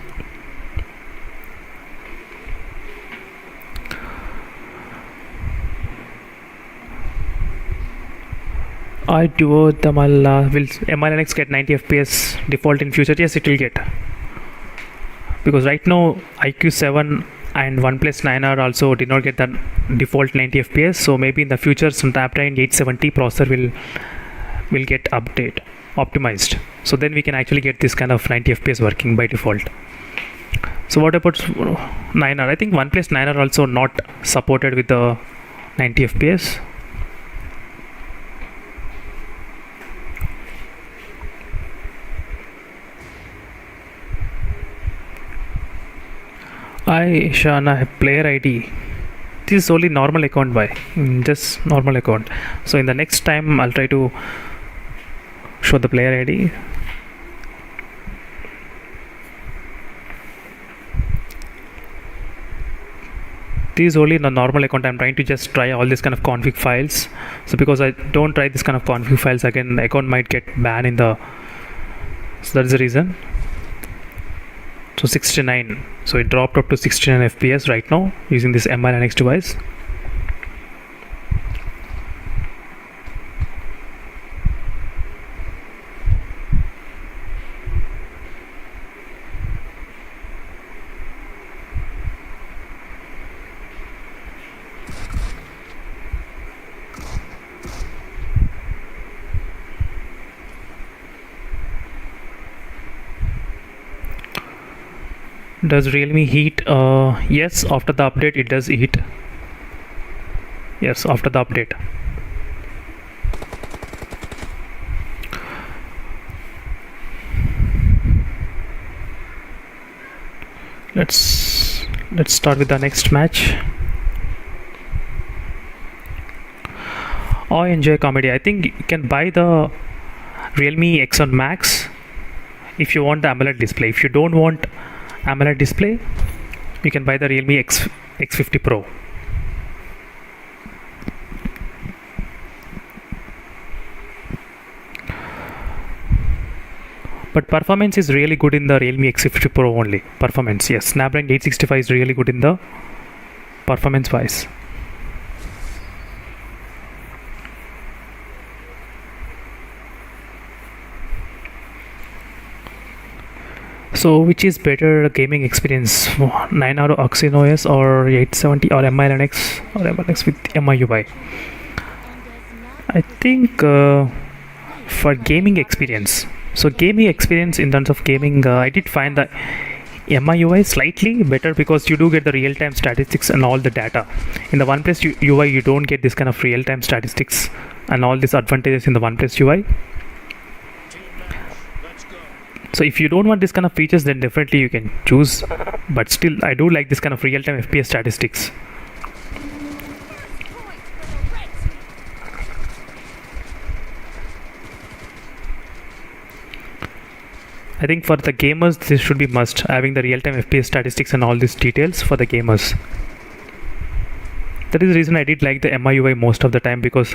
I do the will MRNX get 90 fps default in future? Yes, it will get. Because right now IQ7 and OnePlus 9R also did not get the default 90 fps. So maybe in the future Snapdragon 870 processor will get optimized. So then we can actually get this kind of 90 fps working by default. So what about 9R? I think OnePlus 9R also not supported with the 90 fps. Hi Shana, player ID. This is only normal account just normal account. So in the next time I'll try to show the player ID. this is only in a normal account. I'm trying to just try all this kind of config files. So because I don't try this kind of config files again, the account might get banned in the, so that's the reason. So 69, so it dropped up to 69 FPS right now using this MI Linux device. Does Realme heat? Yes, after the update it does heat. Yes, after the update. Let's start with the next match. I enjoy comedy. I think you can buy the Realme X1 Max if you want the AMOLED display. If you don't want AMOLED display, you can buy the Realme X50 Pro. But performance is really good in the Realme X50 Pro only. Performance, yes. Snapdragon 865 is really good in the performance wise. So which is better gaming experience, 9 out of OxygenOS or 870 or MI Linux or MI Linux with MIUI? I think for gaming experience, so gaming experience in terms of gaming, I did find that MIUI slightly better because you do get the real-time statistics and all the data. In the OnePlus UI you don't get this kind of real-time statistics and all these advantages in the OnePlus UI. So if you don't want this kind of features, then definitely you can choose, but still I do like this kind of real-time FPS statistics. I think for the gamers this should be must, having the real-time FPS statistics and all these details for the gamers. That is the reason I did like the MIUI most of the time, because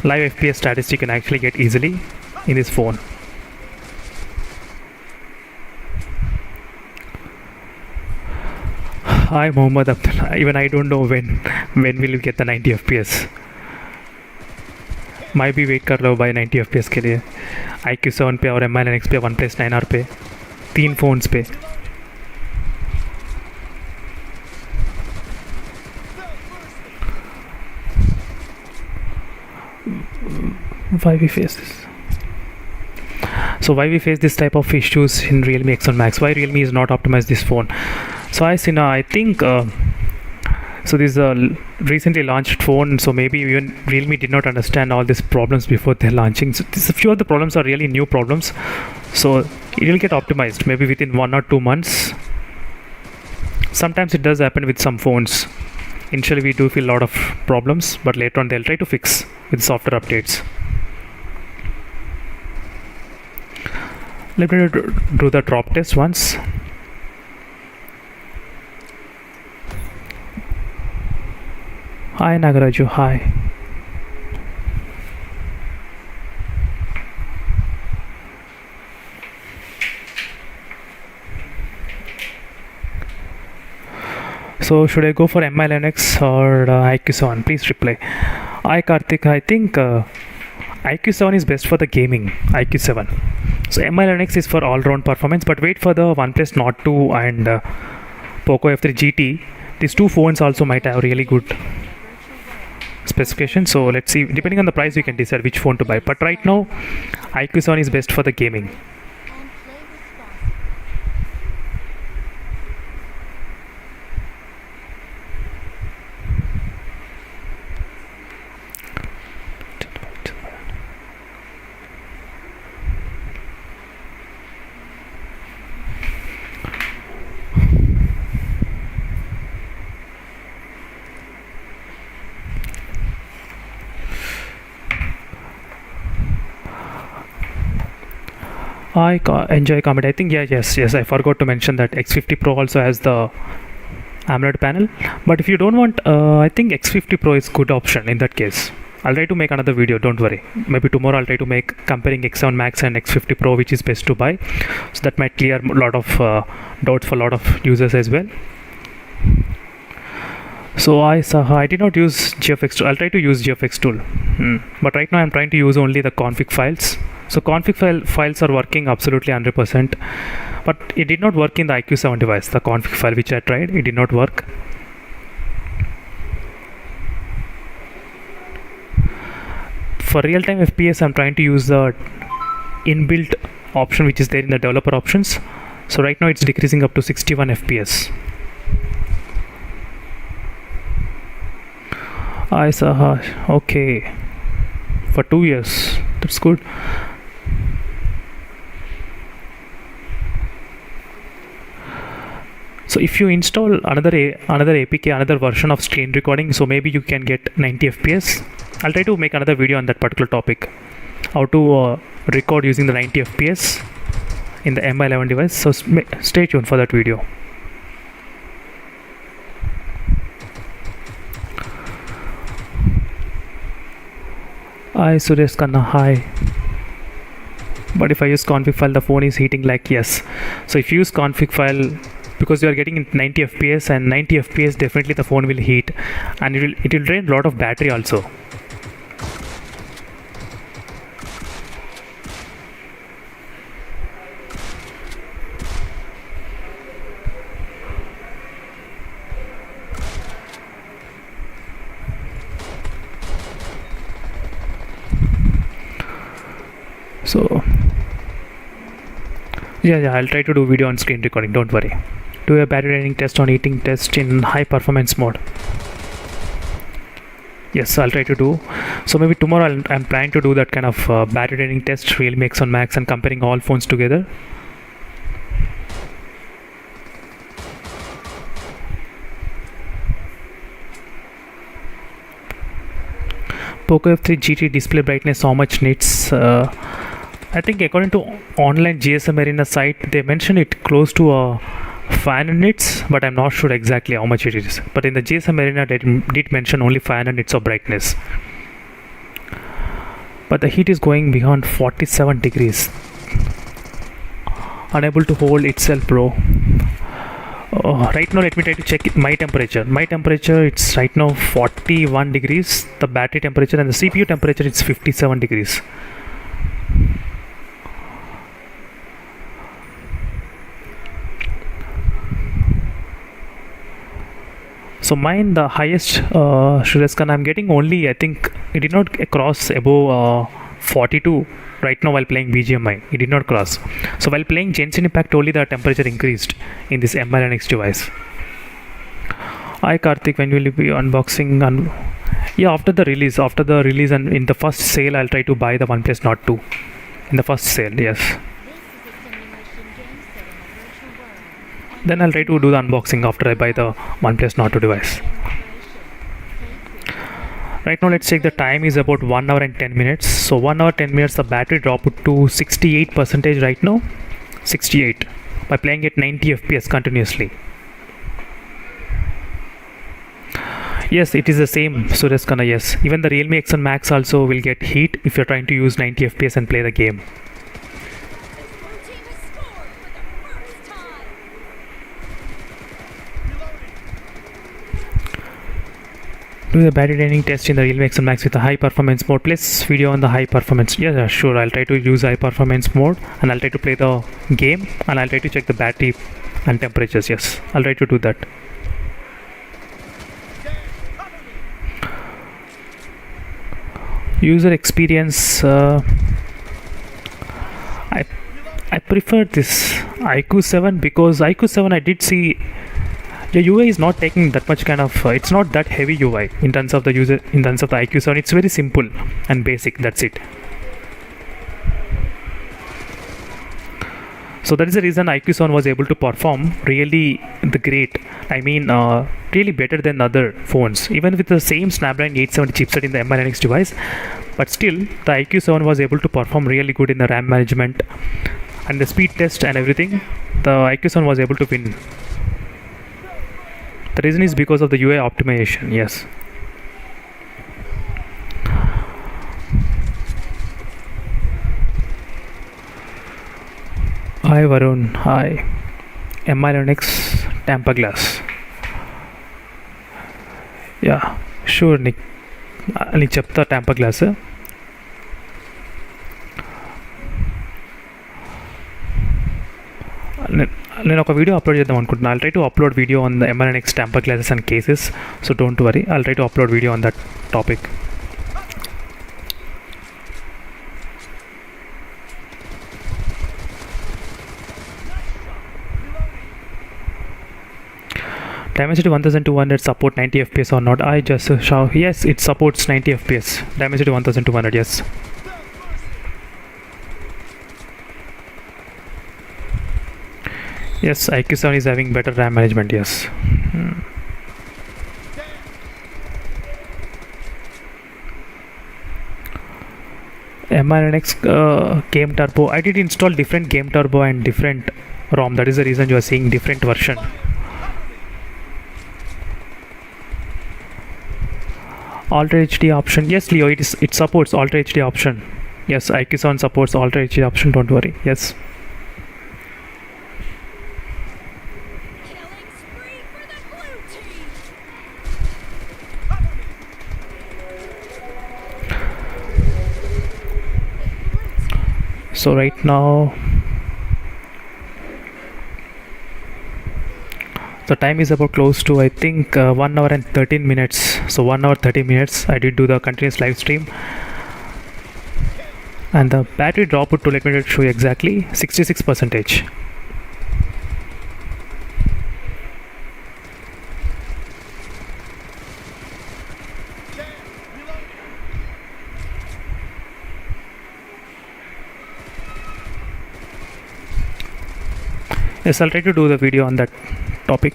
live FPS statistics you can actually get easily in this phone. Hi Mohammad Abdullah. Even I don't know when will you get the 90 FPS. मैं भी wait कर रहा हूँ भाई 90 FPS के लिए. IQOO 7 पे और MI Linux पे, OnePlus 9R पे, 3 फोन्स पे. Why we face this? So why we face this type of issues in Realme X1 Max? Why Realme is not optimized this phone? So I think so this is a recently launched phone, so maybe even Realme did not understand all these problems before they're launching. So a few of the problems are really new problems, so it will get optimized maybe within 1 or 2 months. Sometimes it does happen with some phones. Initially we do feel a lot of problems, but later on they'll try to fix with software updates. Let me do the drop test once. Hi Nagaraju, hi. So should I go for MI Linux or IQOO 7? Please reply. Hi Karthik, I think IQOO 7 is best for the gaming. IQOO 7. So MI Linux is for all-round performance, but wait for the OnePlus Nord 2 and Poco F3 GT. These two phones also might have really good specifications. So let's see. Depending on the price, we can decide which phone to buy. But right now, IQOO 7 is best for the gaming. I enjoy comedy. I think yes. I forgot to mention that X50 Pro also has the AMOLED panel. But if you don't want, I think X50 Pro is good option in that case. I'll try to make another video, don't worry. Maybe tomorrow I'll try to make comparing X7 Max and X50 Pro, which is best to buy. So that might clear a lot of doubts for a lot of users as well. So I did not use GFX tool. I'll try to use GFX tool. But right now I'm trying to use only the config files. So config files are working absolutely 100%. But it did not work in the IQOO device. The config file which I tried, it did not work. For real-time FPS, I'm trying to use the inbuilt option which is there in the developer options. So right now it's decreasing up to 61 FPS. I saw, okay, for 2 years, that's good. So if you install another APK, another version of screen recording, so maybe you can get 90 FPS. I'll try to make another video on that particular topic, how to record using the 90 FPS in the MI11 device. So stay tuned for that video. Hi Suresh Khanna, hi. But if I use config file, the phone is heating like yes. So if you use config file, because you are getting 90 FPS, and 90 FPS definitely the phone will heat, and it will drain a lot of battery also. So yeah, I'll try to do video on screen recording, don't worry. Do a battery draining test on heating test in high performance mode. Yes, I'll try to do. So maybe tomorrow I'm planning to do that kind of battery draining test, Realme X1 Max, and comparing all phones together. Poco F3 GT display brightness, how much nits? I think according to online GSM Arena site, they mention it close to 500 nits, but I'm not sure exactly how much it is. But in the GSM Arena, they did mention only 500 nits of brightness. But the heat is going beyond 47 degrees. Unable to hold itself, bro. Right now, let me try to check my temperature. My temperature, it's right now 41 degrees. The battery temperature and the CPU temperature, it's 57 degrees. So mine, the highest Shreyas, I'm getting only, I think it did not cross above 42 right now while playing BGMI. It did not cross. So while playing Genshin Impact only, the temperature increased in this MI11X device. Hi Karthik, when will you be unboxing? Yeah, after the release and in the first sale, I'll try to buy the OnePlus Nord 2. In the first sale, yes. Then I'll try to do the unboxing after I buy the OnePlus Nord 2 device. Right now, let's check the time is about 1 hour and 10 minutes. So 1 hour 10 minutes, the battery dropped to 68% right now. 68 by playing at 90 FPS continuously. Yes, it is the same, Suresh Khanna, yes. Even the Realme X1 Max also will get heat if you're trying to use 90 FPS and play the game. Do the battery draining test in the Realme X1 Max with a high performance mode. Plus video on the high performance. Yeah, sure. I'll try to use high performance mode, and I'll try to play the game, and I'll try to check the battery and temperatures. Yes, I'll try to do that. User experience. I prefer this IQOO 7 because IQOO 7 I did see the UI is not taking that much kind of it's not that heavy UI in terms of the user, in terms of the IQOO 7. It's very simple and basic, that's it. So that is the reason IQOO 7 was able to perform really great. I mean really better than other phones, even with the same Snapdragon 870 chipset in the MI11X device. But still the IQOO 7 was able to perform really good in the RAM management and the speed test and everything. The IQOO 7 was able to win The reason is because of the UI optimization. Yes. Hi Varun. Hi. MI Linux Tampa Glass. Yeah, sure Nick. నీకు చెప్తా temper glass. నేను ఒక video upload చేద్దాం అనుకుంటున్నాను. I'll try to upload video on the MI/Linux tamper glasses and cases, so don't worry, I'll try to upload video on that topic. Dimensity 1200 support 90 fps or not? I just show yes, it supports 90 fps. Dimensity 1200, yes. Yes, IQOO is having better RAM management, yes. MI Linux game turbo. I did install different game turbo and different ROM. That is the reason you are seeing different version. Ultra HD option. Yes, Leo, it supports Ultra HD option. Yes, IQOO supports Ultra HD option, don't worry. Yes. So right now the time is about close to, I think, 1 hour and 13 minutes. So 1 hour 30 minutes I did do the continuous live stream, and the battery drop to, let me show you exactly, 66%. Yes, I'll try to do the video on that topic.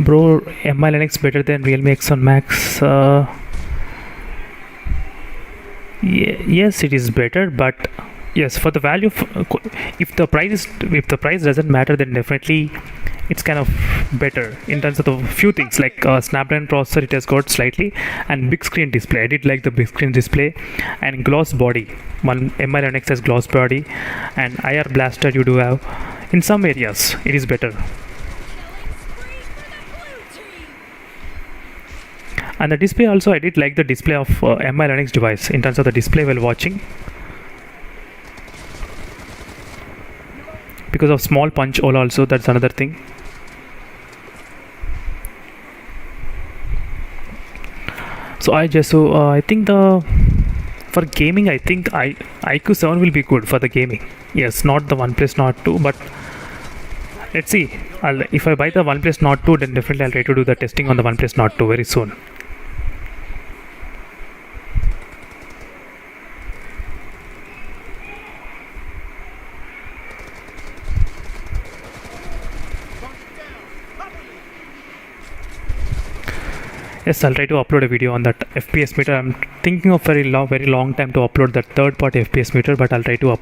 Bro, MI Linux better than Realme X1 Max? Yes, it is better, but yes, for the value, if the price doesn't matter, then definitely it's kind of better in terms of the few things like Snapdragon processor. It has got slightly, and big screen display. I did like the big screen display and gloss body. One MI Linux has gloss body, and IR blaster you do have. In some areas it is better. And the display also, I did like the display of MI Linux device in terms of the display while watching, because of small punch hole also, that's another thing. So I think for gaming, I think IQOO 7 will be good for the gaming. Yes, not the OnePlus Nord 2, but let's see. If I buy the OnePlus Nord 2, then definitely I'll try to do the testing on the OnePlus Nord 2 very soon. Yes, I'll try to upload a video on that FPS meter. I'm thinking of very long time to upload that third party FPS meter, but I'll try to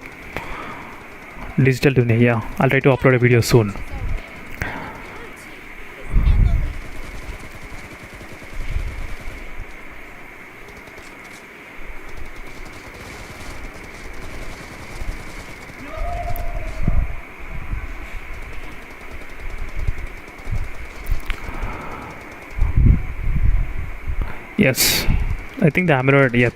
digital dunia. Yeah, I'll try to upload a video soon. Yes, I think the AMOLED, yep.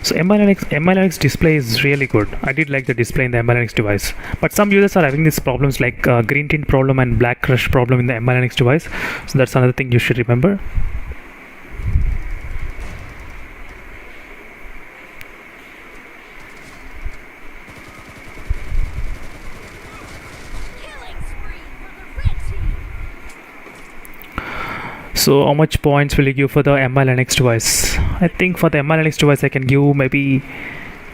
So MI Linux display is really good. I did like the display in the MI Linux device, but some users are having these problems like green tint problem and black crush problem in the MI Linux device. So that's another thing you should remember. So how much points will you give for the MI Linux device? I think for the MI Linux device I can give maybe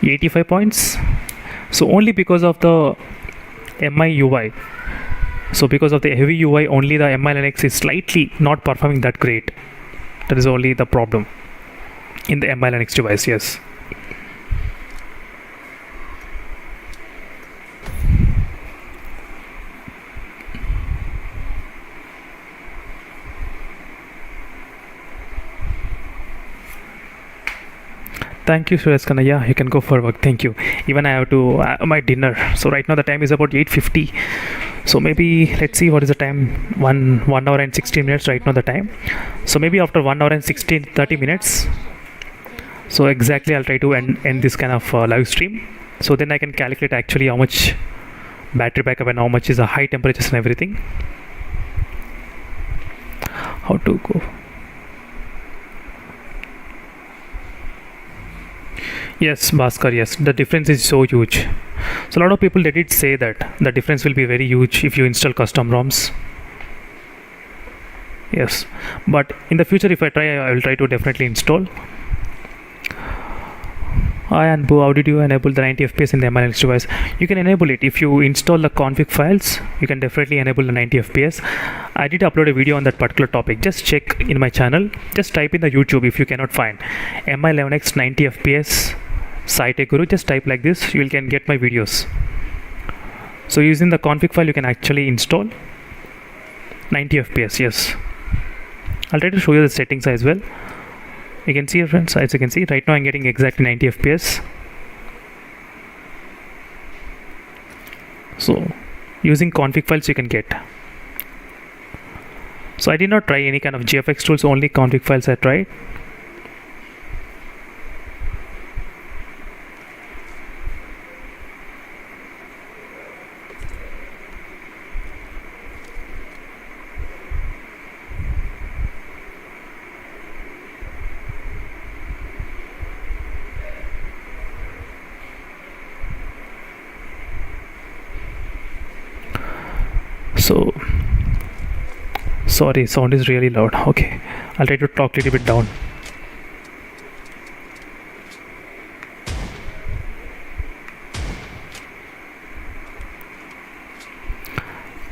85 points. So only because of the MI UI. So because of the heavy UI, only the MI Linux is slightly not performing that great. That is only the problem in the MI Linux device, yes. Thank you, Suresh. Yeah, you can go for work. Thank you. Even I have to my dinner. So right now the time is about 8:50. So maybe let's see what is the time. One hour and 16 minutes right now the time. So maybe after 1 hour and 30 minutes. So exactly I'll try to end this kind of live stream. So then I can calculate actually how much battery backup and how much is the high temperatures and everything. How to go? Yes, Bhaskar, yes, the difference is so huge. So a lot of people they did say that the difference will be very huge if you install custom ROMs. Yes, but in the future if I try, I will try to definitely install. Hi and Boo, how did you enable the 90 fps in the MI device? You can enable it if you install the config files. You can definitely enable the 90 fps. I did upload a video on that particular topic. Just check in my channel. Just type in the YouTube if you cannot find MI 11x 90 fps Saichaitanya. Just type like this. You can get my videos. So using the config file, you can actually install 90 fps. Yes, I'll try to show you the settings as well. You can see, friends, as you can see right now I'm getting exactly 90 fps. So using config files you can get. So I did not try any kind of GFX tools, only config files I tried. So sorry, sound is really loud. Okay, I'll try to talk a little bit down.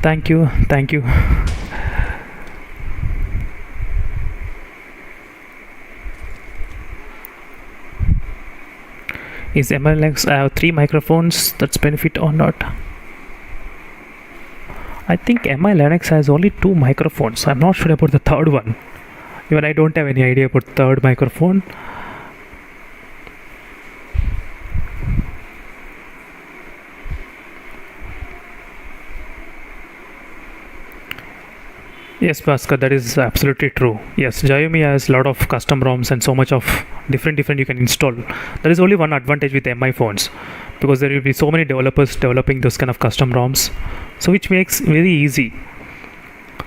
Thank you. Is MLX I have 3 microphones, that's benefit or not? I think MI Linux has only 2 microphones. I'm not sure about the third one. Even I don't have any idea about third microphone. Yes, Bhaskar, that is absolutely true. Yes, Xiaomi has a lot of custom ROMs and so much of different you can install. There is only one advantage with MI phones, because there will be so many developers developing those kind of custom ROMs, so which makes very easy.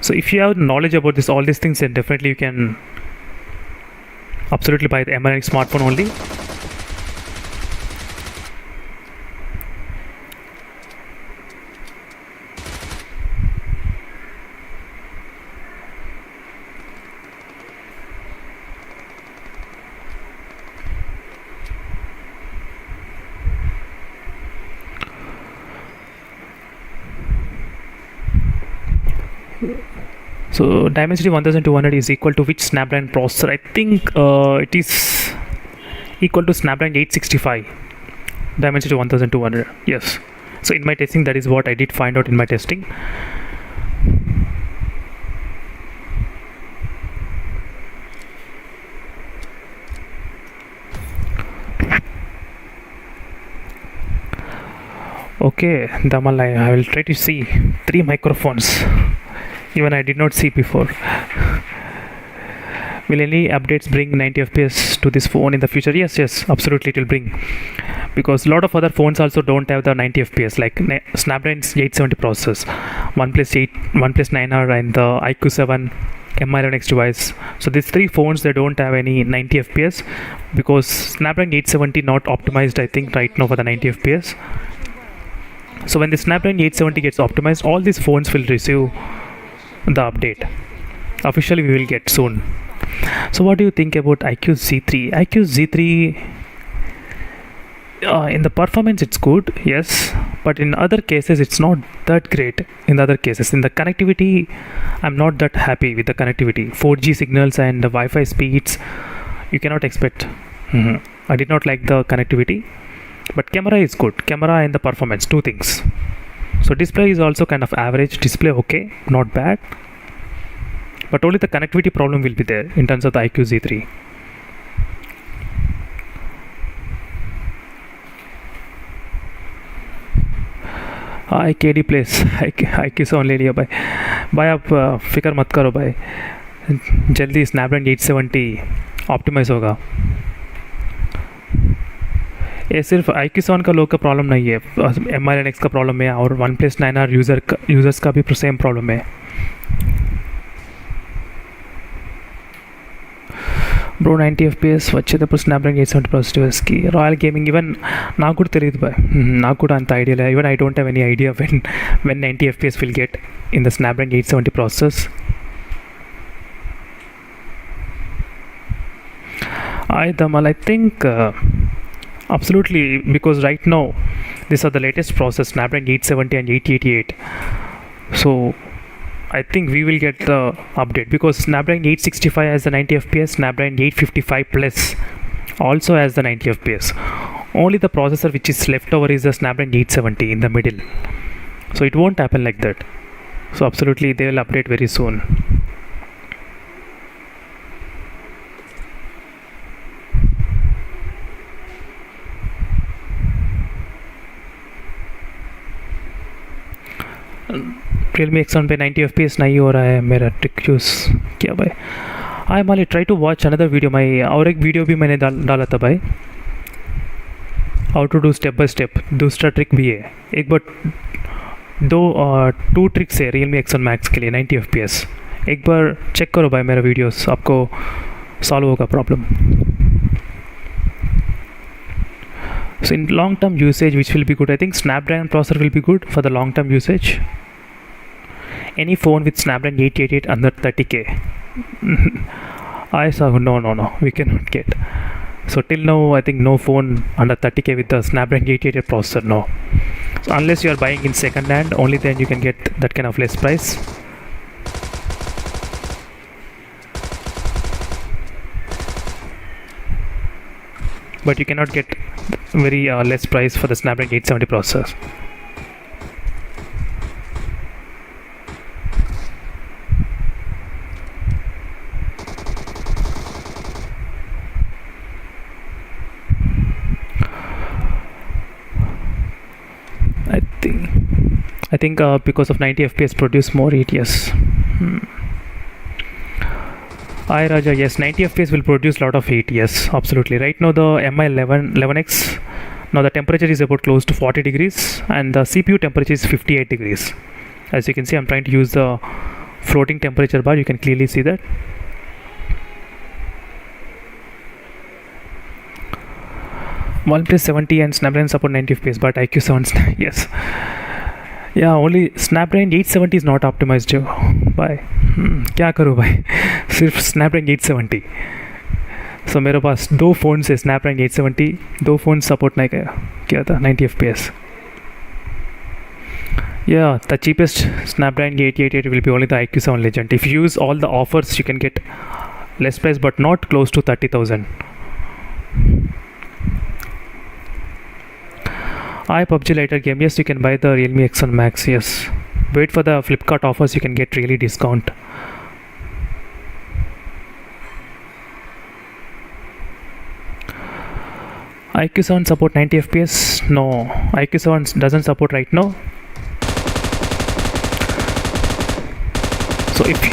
So if you have knowledge about all these things, then definitely you can absolutely buy the MI smartphone only. So Dimensity 1200 is equal to which Snapdragon processor? I think it is equal to Snapdragon 865. Dimensity 1200. Yes. So in my testing, that is what I did find out in my testing. Okay, Damal, I will try to see 3 microphones. Even I did not see before. Will any updates bring 90 fps to this phone in the future? Yes, absolutely it will bring, because a lot of other phones also don't have the 90 fps, like Snapdragon 870 processors, OnePlus 9R and the IQOO 7 Mi11X device. So these 3 phones, they don't have any 90 fps because Snapdragon 870 not optimized, I think, right now for the 90 fps. So when the Snapdragon 870 gets optimized, all these phones will receive the update. Officially we will get soon. So what do you think about IQOO Z3? IQOO Z3, in the performance it's good, yes, but in other cases it's not that great. In the other cases, in the connectivity, I'm not that happy with the connectivity. 4G signals and the Wi-Fi speeds, you cannot expect. I did not like the connectivity, but camera is good. Camera and the performance, 2 things. So display is also kind of average. Display okay, not bad, but only the connectivity problem will be there in terms of the IQOO Z3. आई के D place I किस on ले लिया भाई. भाई आप फिक्र मत करो भाई, जल्दी स्नैपड्रैगन 870 ऑप्टिमाइज़ होगा. ये सिर्फ IQOO का लोग का प्रॉब्लम नहीं है, MI9X का प्रॉब्लम है और OnePlus 9R यूज़र्स का भी सेम प्रॉब्लम है. బ్రో 90 FPS వచ్చేటప్పుడు స్నాప్డ్రాగన్ 870 ప్రాసెసర్స్కి రాయల్ గేమింగ్ ఈవెన్ నాకు కూడా తెలియదు బాయ్, నాకు కూడా అంత ఐడియా లేదు. Even I don't have any idea when 90 FPS will get in the Snapdragon 870 processors. I think absolutely, because right now these are the latest process, Snapdragon 870 and 888. So I think we will get the update because Snapdragon 865 has the 90 fps, Snapdragon 855 plus also has the 90 fps. Only the processor which is left over is the Snapdragon 870 in the middle. So it won't happen like that. So absolutely they will update very soon. Realme X1 पे 90 FPS नहीं हो रहा है मेरा trick use क्या भाई. I माली try to watch another video. मैं और एक वीडियो भी मैंने डाला था भाई, how to do step by step. दूसरा ट्रिक भी है, एक बार टू ट्रिक्स है Realme X1 Max के लिए 90 FPS. एक बार चेक करो भाई मेरा वीडियोस, आपको सॉल्व होगा problem. So in long term usage which will be good, I think Snapdragon processor will be good for the long term usage. Any phone with Snapdragon 888 under 30k I saw no we cannot get. So till now I think no phone under 30k with the Snapdragon 888 processor, no. So unless you are buying in second hand, only then you can get that kind of less price. But you cannot get very less price for the Snapdragon 870 processor. I think because of 90 FPS produce more heat, yes. Hi Raja, yes, 90 FPS will produce lot of heat, yes, absolutely. Right now the MI11X, now the temperature is about close to 40 degrees and the CPU temperature is 58 degrees. As you can see, I'm trying to use the floating temperature bar, you can clearly see that. OnePlus 70 and Snapdragon support 90 FPS, but IQOO yes. Yeah, only Snapdragon 870 is not optimized by क्या करूँ भाई, सिर्फ Snapdragon 870. So मेरे पास दो phone से Snapdragon 870, दो phone support नहीं किया था 90 FPS. Yeah, the cheapest Snapdragon 888 will be only the IQOO Legend. If you use all the offers, you can get less price, but not close to 30,000. I Pubg later game, yes, you can buy the Realme X1 Max, yes. Wait for the Flipkart offers, you can get really discount. IQOO support 90 FPS, no, IQOO doesn't support right now. So if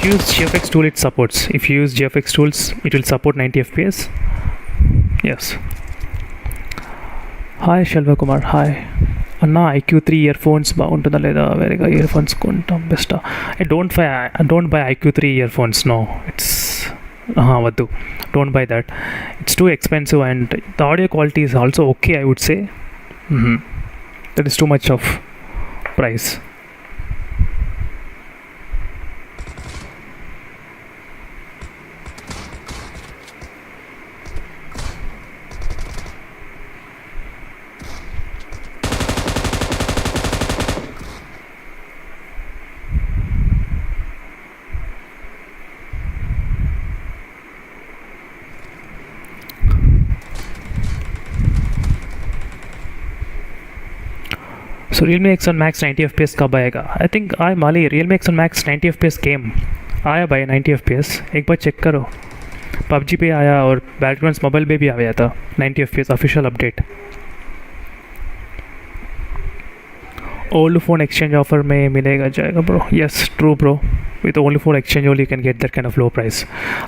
you use GFX tool, it supports. If you use GFX tools, it will support 90 FPS, yes. Hi Selva Kumar, hi అన్న. IQ3 ear phones బాగుంటుందా లేదా, వేరేగా ear phones కొంటాం బెస్టా? Don't buy IQ3 ear phones, no, it's వద్దు, don't buy that, it's too expensive and the audio quality is also okay, I would say. That is too much of price. So Realme X1 Max 90 FPS कब आएगा? I think I माली Realme X1 Max 90 FPS game आया भाई 90 FPS, एक बार check करो. PUBG पे आया और बैटलग्राउंड्स मोबाइल में भी आ गया था 90 FPS official update. Old phone exchange offer में मिलेगा जाएगा bro. Yes true bro. With only for exchange only you can get that kind of low price.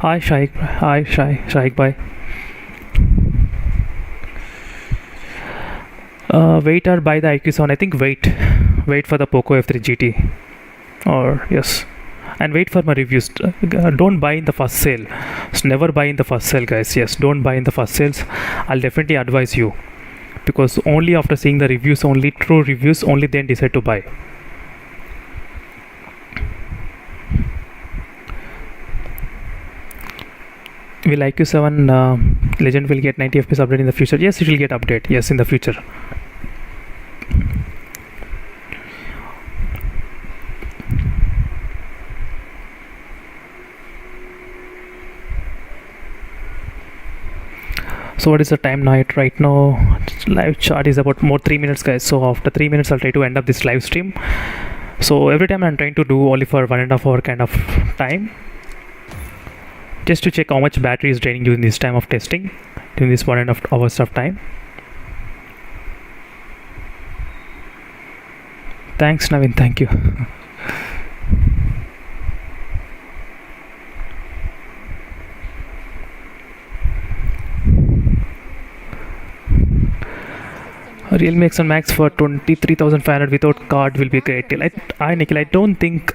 Hi Shaik bhai. Wait or buy the IQOO. I think wait for the Poco F3 GT, or yes, and wait for my reviews. Don't buy in the first sale. Never buy in the first sale, guys. Yes, don't buy in the first sales. I'll definitely advise you, because only after seeing the reviews, only true reviews, only then decide to buy. Will IQOO Legend will get 90 FPS update in the future? Yes, it will get update. Yes, in the future. So what is the time now? Right now live chat is about more 3 minutes, guys. So after 3 minutes I'll try to end up this live stream. So every time I'm trying to do only for 1.5 hour kind of time, just to check how much battery is draining during this time of testing, during this 1.5 hours of time. Thanks Navin, thank you. Realme X1 Max for 23,500 without card will be great deal. Nikhil, I don't think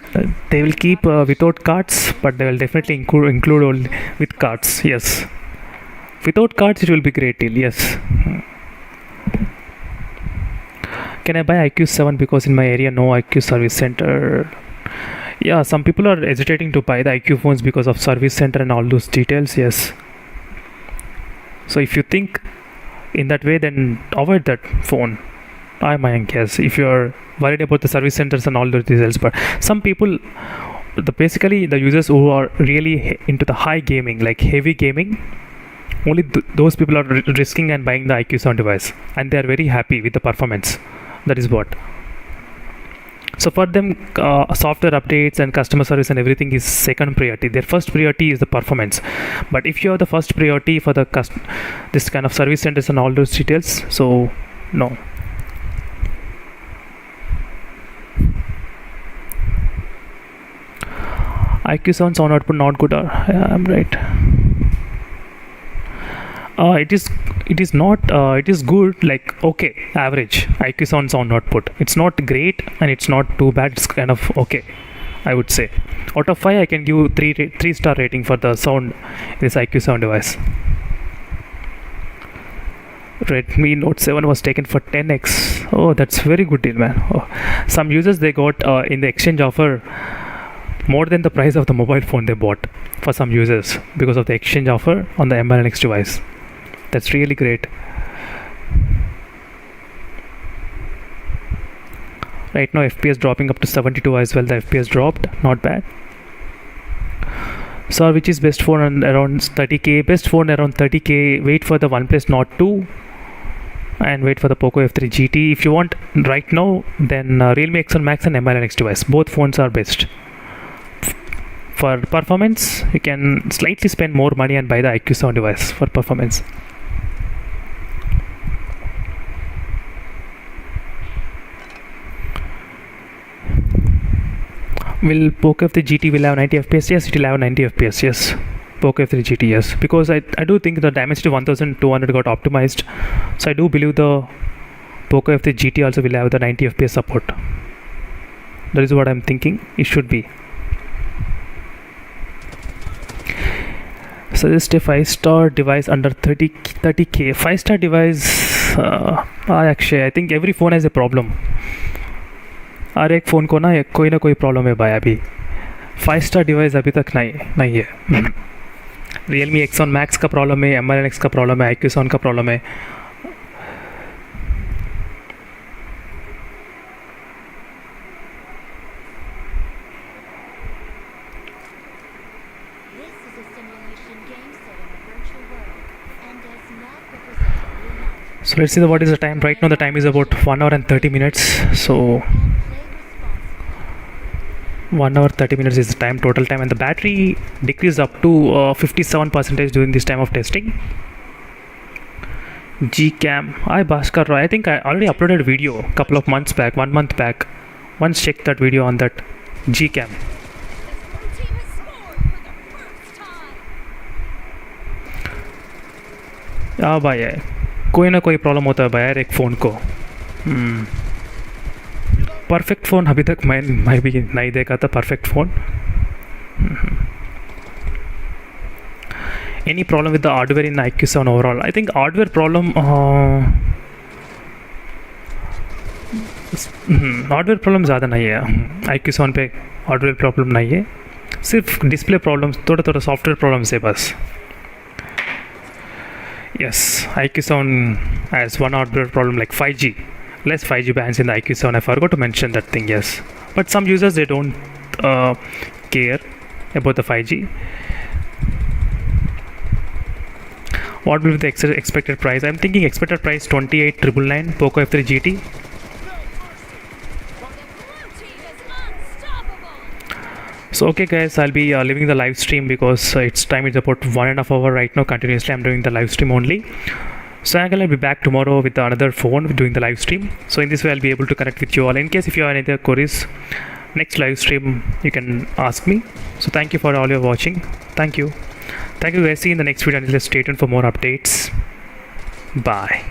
they will keep without cards, but they will definitely include all with cards. Yes, without cards it will be great deal. Yes. Can I buy IQOO 7 because in my area no IQOO service center? Yeah, some people are hesitating to buy the IQOO phones because of service center and all those details. Yes. So if you think in that way, then avoid that phone. I might guess if you're worried about the service centers and all those details. But some people, basically the users who are really into the high gaming, like heavy gaming, only those people are risking and buying the IQOO 7 device, and they are very happy with the performance. That is what. So for them, software updates and customer service and everything is second priority. Their first priority is the performance. But if you have the first priority for the this kind of service centers and all those details, so no. IQOO sound output not good. Yeah, I'm right. It is not. It is good. Like okay, average. IQOO sound output. It's not great and it's not too bad. It's kind of okay, I would say. Out of 5, I can give 3-star rating for the sound in this IQOO sound device. Redmi Note 7 was taken for 10x. Oh, that's very good deal, man. Oh. Some users they got in the exchange offer more than the price of the mobile phone they bought for some users because of the exchange offer on the MLNX device. That's really great. Right now FPS dropping up to 72 as well. The FPS dropped, not bad. So which is best phone around 30k? Best phone around 30k. Wait for the OnePlus Nord 2 and wait for the Poco F3 GT. If you want right now, then Realme X1 Max and MLNX device. Both phones are best. For performance, you can slightly spend more money and buy the IQOO sound device for performance. Will Poco F3 GT will have 90 FPS? Yes, it will have 90 FPS. Yes, Poco F3 GT. Yes, because I do think the Dimensity 1200 got optimized, so I do believe the Poco F3 GT also will have the 90 FPS support. That is what I'm thinking. It should be. Suggest a 5-star device under 30k. 5-star device. Actually, I think every phone has a problem. हर एक phone को ना कोई problem है भाई. अभी five-star device अभी तक नहीं है. Realme X1 Max का प्रॉब्लम है, MLNX का प्रॉब्लम है, IQOO का प्रॉब्लम है. So let's see what is the time. Right now the time is about 1 hour and 30 minutes. So 1 hour 30 minutes is the time, total time, and the battery decreased up to 57% during this time of testing. Gcam. Hi Bhaskar Roy. I think I already uploaded a video a couple of months back, 1 month back. Once check that video on that Gcam. हाँ भाई है, कोई ना कोई problem होता है भाई यार एक फ़ोन को. परफेक्ट फ़ोन अभी तक मैं भी नहीं देखा था perfect phone. Any problem with the hardware in IQOO overall? I think hardware problem hardware problem ज़्यादा नहीं है IQOO पे. हार्डवेयर प्रॉब्लम नहीं है, सिर्फ डिस्प्ले प्रॉब्लम, थोड़ा थोड़ा सॉफ्टवेयर प्रॉब्लम्स है बस. Yes, IQOO has one hardware problem like 5G. Less 5G bands in the IQOO. I forgot to mention that thing. Yes, but some users they don't care about the 5G. What will be the expected price? I'm thinking expected price 28,999 Poco F3 GT. So okay guys, I'll be leaving the live stream because it's about 1.5 hours right now. Continuously I'm doing the live stream only. So I'll be back tomorrow with another phone doing the live stream. So in this way I'll be able to connect with you all. In case if you have any other queries, next live stream you can ask me. So thank you for all your watching. Thank you guys. See you in the next video. Until then, stay tuned for more updates. Bye.